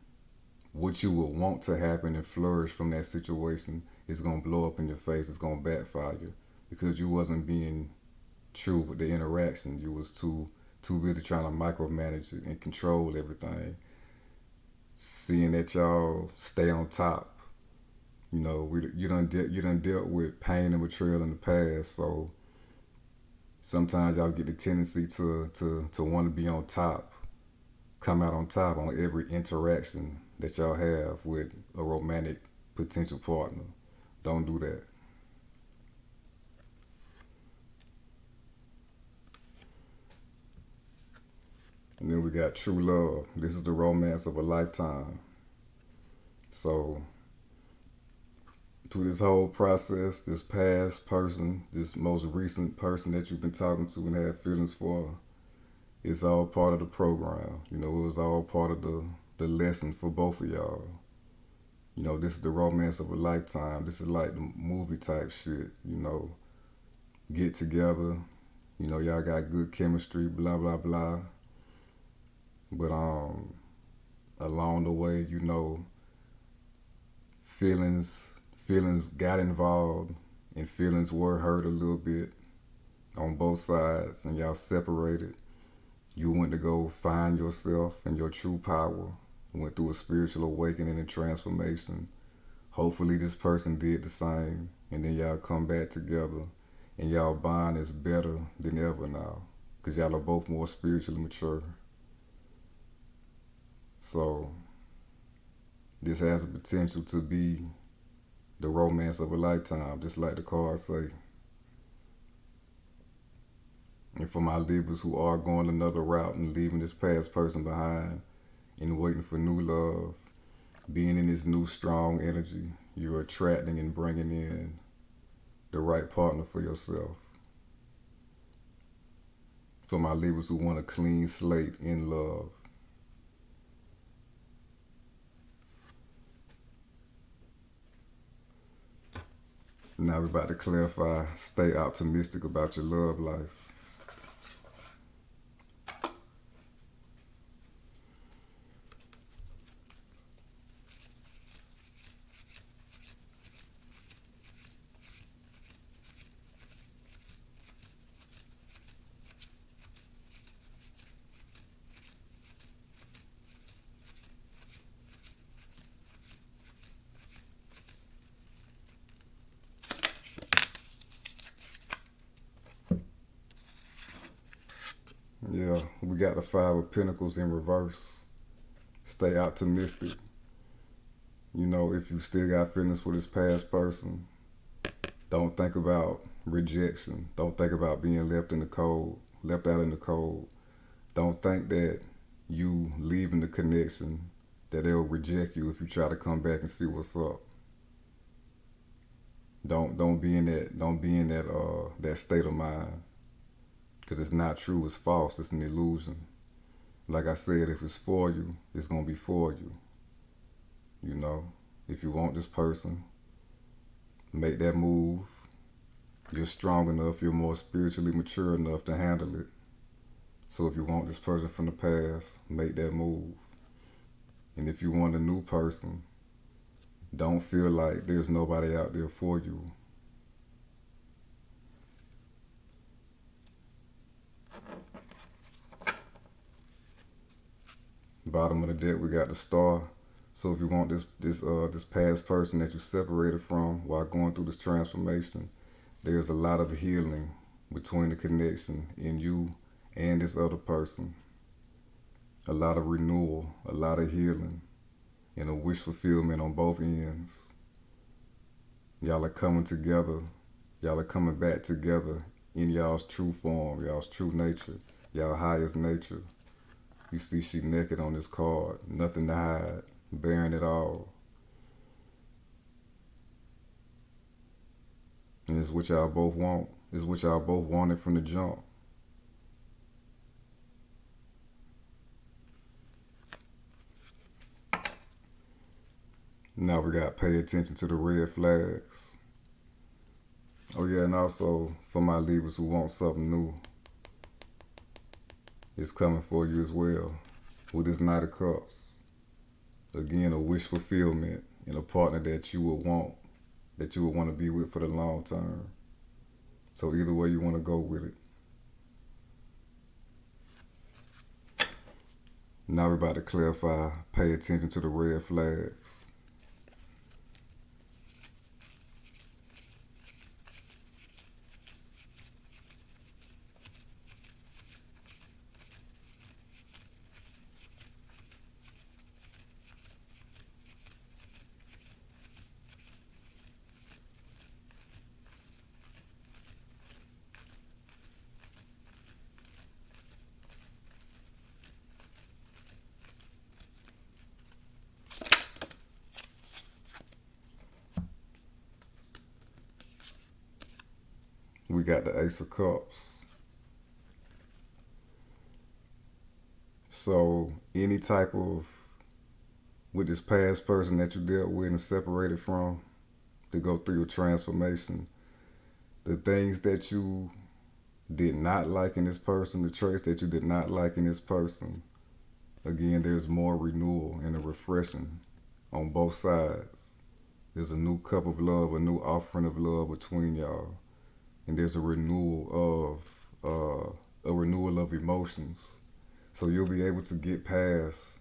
what you would want to happen and flourish from that situation is going to blow up in your face, it's going to backfire you, because you wasn't being true with the interaction. You was too busy trying to micromanage it and control everything, seeing that y'all stay on top. You done dealt with pain and betrayal in the past, so sometimes y'all get the tendency to want to be on top, come out on top on every interaction that y'all have with a romantic potential partner. Don't do that. And then we got true love. This is the romance of a lifetime. So through this whole process, this past person, this most recent person that you've been talking to and had feelings for, it's all part of the program. It was all part of the lesson for both of y'all. This is the romance of a lifetime. This is like the movie type shit. Get together. Y'all got good chemistry, blah, blah, blah. But along the way, feelings got involved, and feelings were hurt a little bit on both sides, and y'all separated. You went to go find yourself and your true power, went through a spiritual awakening and transformation. Hopefully this person did the same, and then y'all come back together, and y'all bond is better than ever now, because y'all are both more spiritually mature. So this has the potential to be the romance of a lifetime, just like the cards say. And for my Libras who are going another route and leaving this past person behind and waiting for new love, being in this new strong energy, you're attracting and bringing in the right partner for yourself. For my Libras who want a clean slate in love. Now we're about to clarify, stay optimistic about your love life. Yeah, we got the Five of Pentacles in reverse. Stay optimistic. If you still got feelings for this past person, don't think about rejection. Don't think about being left out in the cold. Don't think that you leaving the connection, that they'll reject you if you try to come back and see what's up. Don't be in that state of mind. Because it's not true, it's false, it's an illusion. Like I said, if it's for you, it's going to be for you. If you want this person, make that move. You're strong enough, you're more spiritually mature enough to handle it. So if you want this person from the past, make that move. And if you want a new person, don't feel like there's nobody out there for you. Bottom of the deck, we got the Star. So if you want this past person that you separated from while going through this transformation, there's a lot of healing between the connection in you and this other person. A lot of renewal, a lot of healing. and a wish fulfillment on both ends. Y'all are coming together. Y'all are coming back together in y'all's true form, y'all's true nature, y'all highest nature. You see she naked on this card, nothing to hide, bearing it all. And it's what y'all both want. It's what y'all both wanted from the jump. Now we got to pay attention to the red flags. Oh yeah, and also for my Libras who want something new, it's coming for you as well. With this Knight of Cups. Again, a wish fulfillment in a partner that you would want to be with for the long term. So either way you want to go with it. Now we're about to clarify, pay attention to the red flags. We got the Ace of Cups. So any type of, with this past person that you dealt with and separated from, to go through your transformation, the things that you did not like in this person, the traits that you did not like in this person, again, there's more renewal and a refreshing on both sides. There's a new cup of love, a new offering of love between y'all. And there's a renewal of emotions. So you'll be able to get past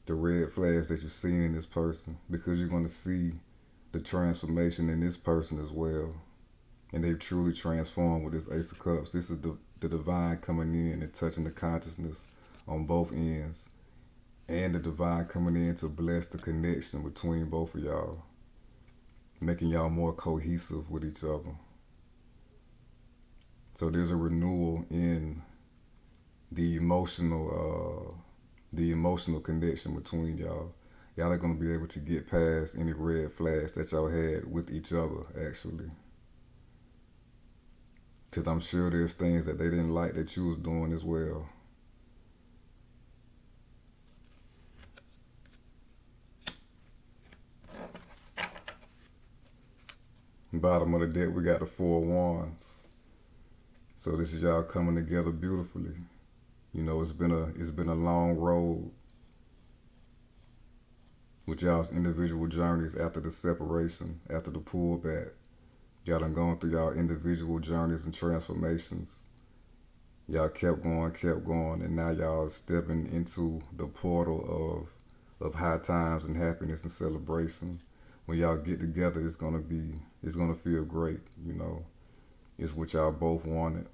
the red flags that you've seen in this person, because you're going to see the transformation in this person as well. And they've truly transformed with this Ace of Cups. This is the divine coming in and touching the consciousness on both ends. And the divine coming in to bless the connection between both of y'all, making y'all more cohesive with each other. So there's a renewal in the emotional connection between y'all. Y'all are going to be able to get past any red flags that y'all had with each other, actually. Because I'm sure there's things that they didn't like that you was doing as well. Bottom of the deck, we got the Four of Wands. So this is y'all coming together beautifully. You know, it's been a long road with y'all's individual journeys after the separation, after the pullback. Y'all done gone through y'all individual journeys and transformations. Y'all kept going, and now y'all stepping into the portal of high times and happiness and celebration. When y'all get together, it's gonna feel great, you know. It's what y'all both wanted.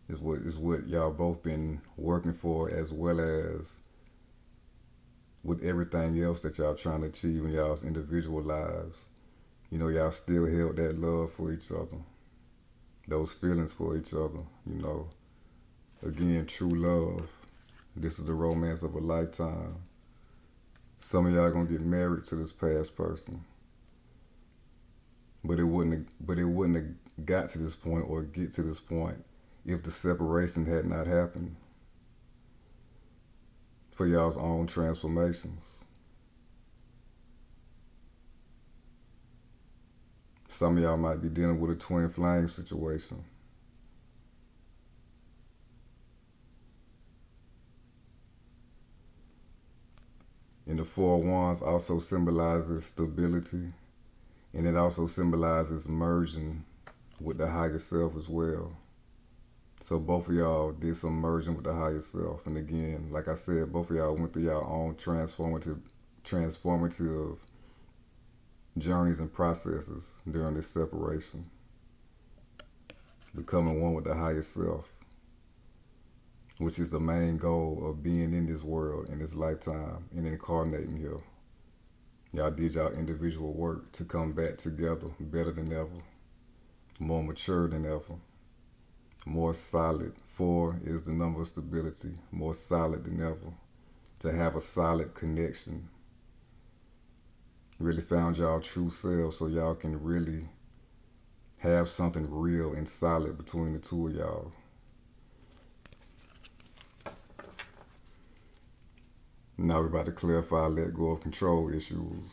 It's what y'all both been working for, as well as with everything else that y'all trying to achieve in y'all's individual lives. You know, y'all still held that love for each other, those feelings for each other, you know. Again, true love. This is the romance of a lifetime. Some of y'all gonna get married to this past person, but it wouldn't have got to this point or get to this point if the separation had not happened for y'all's own transformations. Some of y'all might be dealing with a twin flame situation. And the Four of Wands also symbolizes stability, and it also symbolizes merging with the higher self as well. So both of y'all did some merging with the higher self. And again, like I said, both of y'all went through your own transformative journeys and processes during this separation. Becoming one with the higher self. which is the main goal of being in this world, in this lifetime, and incarnating here. Y'all did y'all individual work to come back together better than ever, more mature than ever, more solid. 4 is the number of stability, more solid than ever, to have a solid connection. Really found y'all true selves so y'all can really have something real and solid between the two of y'all. Now we're about to clarify, let go of control issues.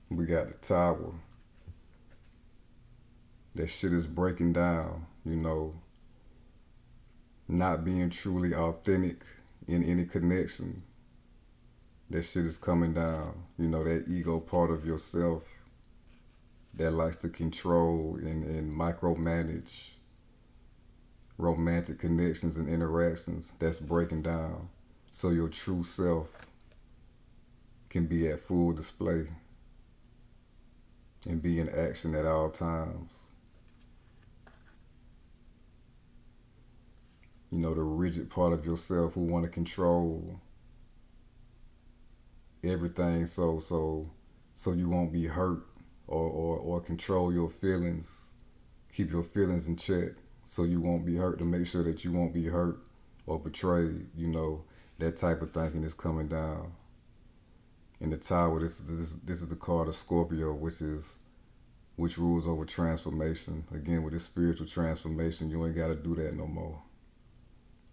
We got the Tower. That shit is breaking down, not being truly authentic in any connection. That shit is coming down. That ego part of yourself that likes to control and micromanage romantic connections and interactions, that's breaking down. So your true self can be at full display and be in action at all times. The rigid part of yourself who want to control everything so you won't be hurt or control your feelings, keep your feelings in check so you won't be hurt, to make sure that you won't be hurt or betrayed. That type of thinking is coming down. In the Tower, this is the card of Scorpio, which rules over transformation. Again, with this spiritual transformation, you ain't got to do that no more.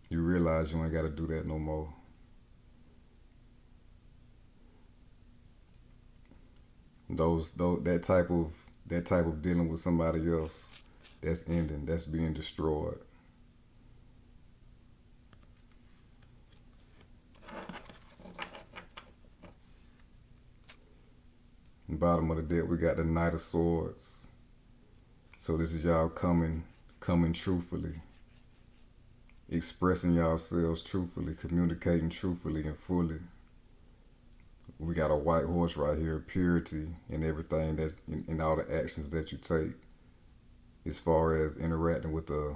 You realize you ain't got to do that no more. That type of dealing with somebody else, that's ending. That's being destroyed. Bottom of the deck, we got the Knight of Swords. So this is y'all coming truthfully, expressing yourselves truthfully, communicating truthfully and fully. We got a white horse right here, purity in everything that in all the actions that you take, as far as interacting with the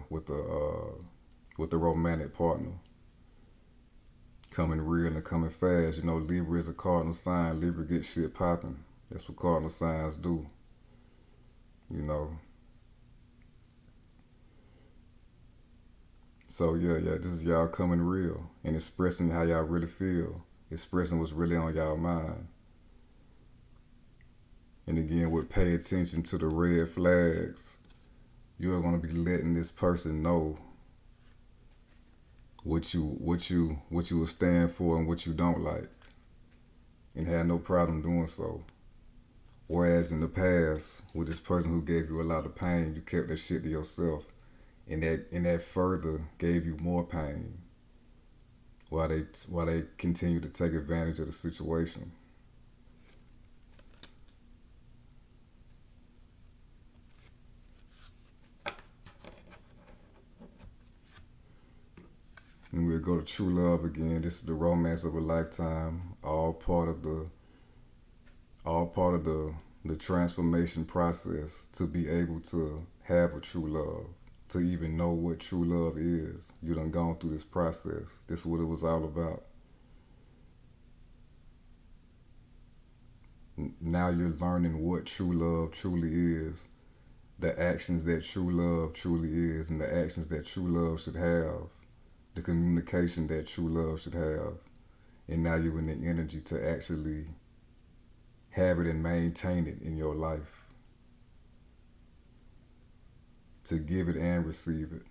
romantic partner. Coming real and coming fast. Libra is a cardinal sign. Libra gets shit popping. That's what cardinal signs do. So yeah, this is y'all coming real and expressing how y'all really feel, expressing what's really on y'all mind. And again, with pay attention to the red flags, you're gonna be letting this person know what you will stand for and what you don't like, and have no problem doing so. Whereas in the past, with this person who gave you a lot of pain, you kept that shit to yourself, and that further gave you more pain, while they continue to take advantage of the situation. And we'll go to true love again. This is the romance of a lifetime, all part of the transformation process to be able to have a true love, to even know what true love is. You done gone through this process. This is what it was all about. Now you're learning what true love truly is, the actions that true love truly is, and the actions that true love should have, the communication that true love should have. And now you're in the energy to actually have it and maintain it in your life, to give it and receive it.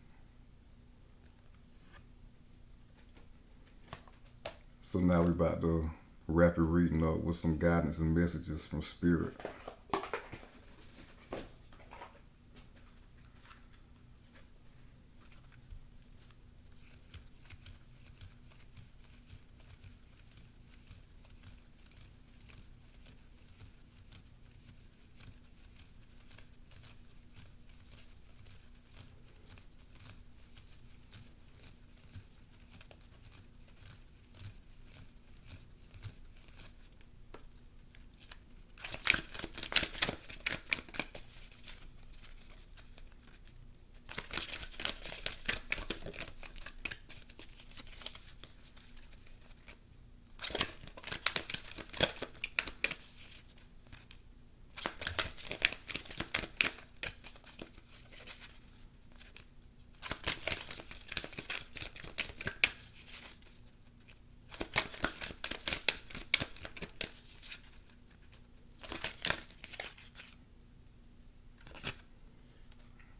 So now we're about to wrap your reading up with some guidance and messages from Spirit.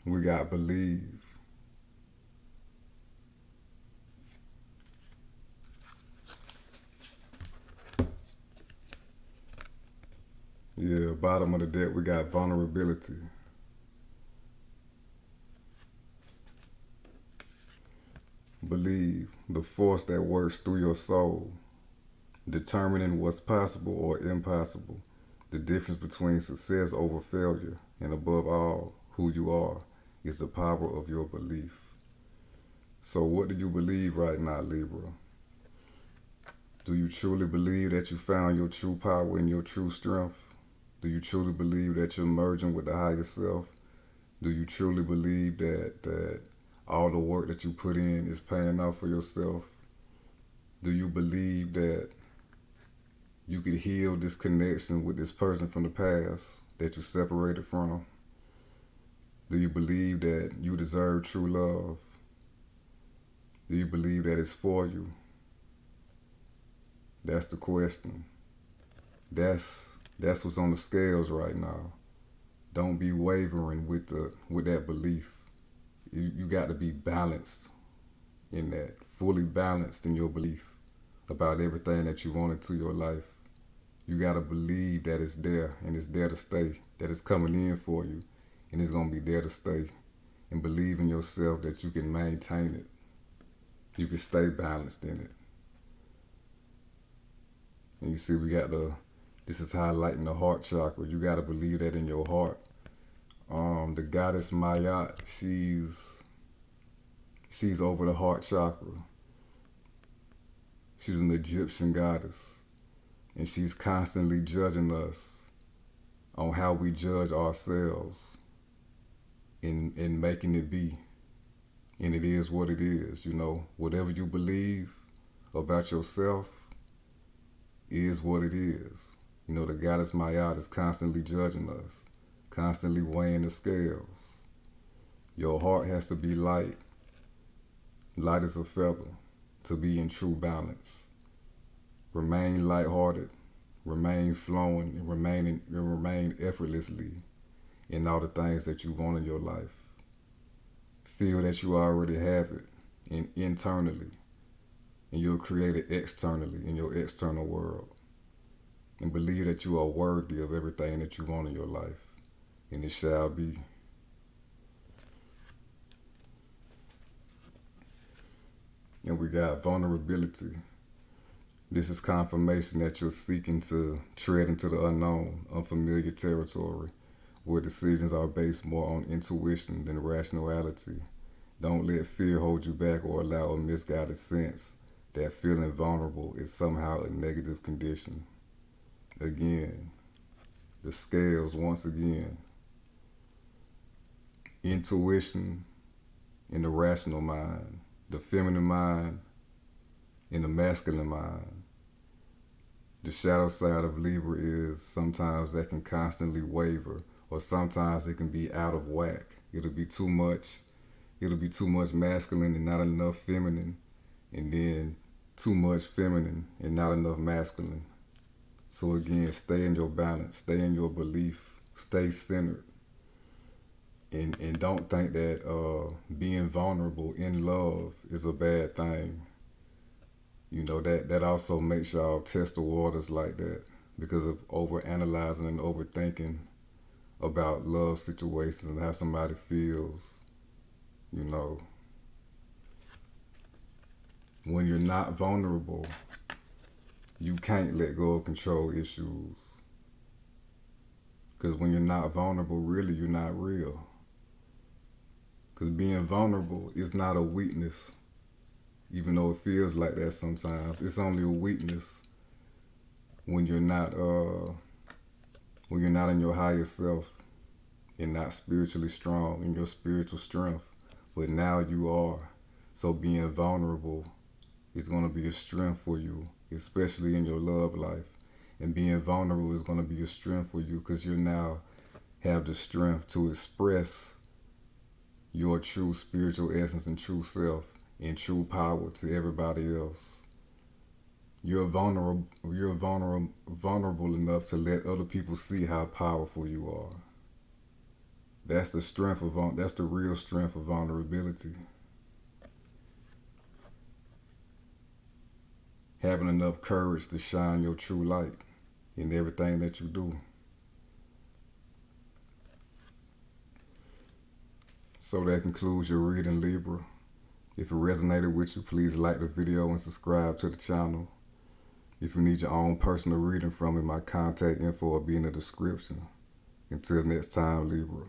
We got believe. Yeah, bottom of the deck, we got vulnerability. Believe, the force that works through your soul, determining what's possible or impossible, the difference between success over failure, and above all, who you are, is the power of your belief. So, what do you believe right now, Libra? Do you truly believe that you found your true power and your true strength? Do you truly believe that you're merging with the higher self? Do you truly believe that all the work that you put in is paying off for yourself? Do you believe that you could heal this connection with this person from the past that you separated from? Do you believe that you deserve true love? Do you believe that it's for you? That's the question. That's what's on the scales right now. Don't be wavering with that belief. You got to be balanced in that, fully balanced in your belief about everything that you want into your life. You got to believe that it's there and it's there to stay, that it's coming in for you and it's going to be there to stay. And believe in yourself that you can maintain it. You can stay balanced in it. And you see, this is highlighting the heart chakra. You got to believe that in your heart. The goddess Mayat, she's over the heart chakra. She's an Egyptian goddess. And she's constantly judging us on how we judge ourselves and making it be. And it is what it is, Whatever you believe about yourself is what it is. The goddess Mayat is constantly judging us, constantly weighing the scales. Your heart has to be light as a feather, to be in true balance. Remain lighthearted, remain flowing, and remain effortlessly in all the things that you want in your life. Feel that you already have it internally, and you'll create it externally in your external world. And believe that you are worthy of everything that you want in your life, and it shall be. And we got vulnerability. This is confirmation that you're seeking to tread into the unknown, unfamiliar territory, where decisions are based more on intuition than rationality. Don't let fear hold you back or allow a misguided sense that feeling vulnerable is somehow a negative condition. Again, the scales once again. Intuition in the rational mind, the feminine mind in the masculine mind. The shadow side of Libra is sometimes that can constantly waver, or sometimes it can be out of whack. It'll be too much masculine and not enough feminine, and then too much feminine and not enough masculine. So again, stay in your balance, stay in your belief, stay centered. And don't think that being vulnerable in love is a bad thing. That also makes y'all test the waters like that because of overanalyzing and overthinking about love situations and how somebody feels. When you're not vulnerable, you can't let go of control issues. Because when you're not vulnerable, really, you're not real. Because being vulnerable is not a weakness, even though it feels like that sometimes. It's only a weakness when you're not in your higher self and not spiritually strong in your spiritual strength. But now you are. So being vulnerable is going to be a strength for you, especially in your love life. And being vulnerable is going to be a strength for you because you now have the strength to express your true spiritual essence and true self and true power to everybody else. You're vulnerable enough to let other people see how powerful you are. That's the strength of that's the real strength of vulnerability. Having enough courage to shine your true light in everything that you do. So that concludes your reading, Libra. If it resonated with you, please like the video and subscribe to the channel. If you need your own personal reading from me, my contact info will be in the description. Until next time, Libra.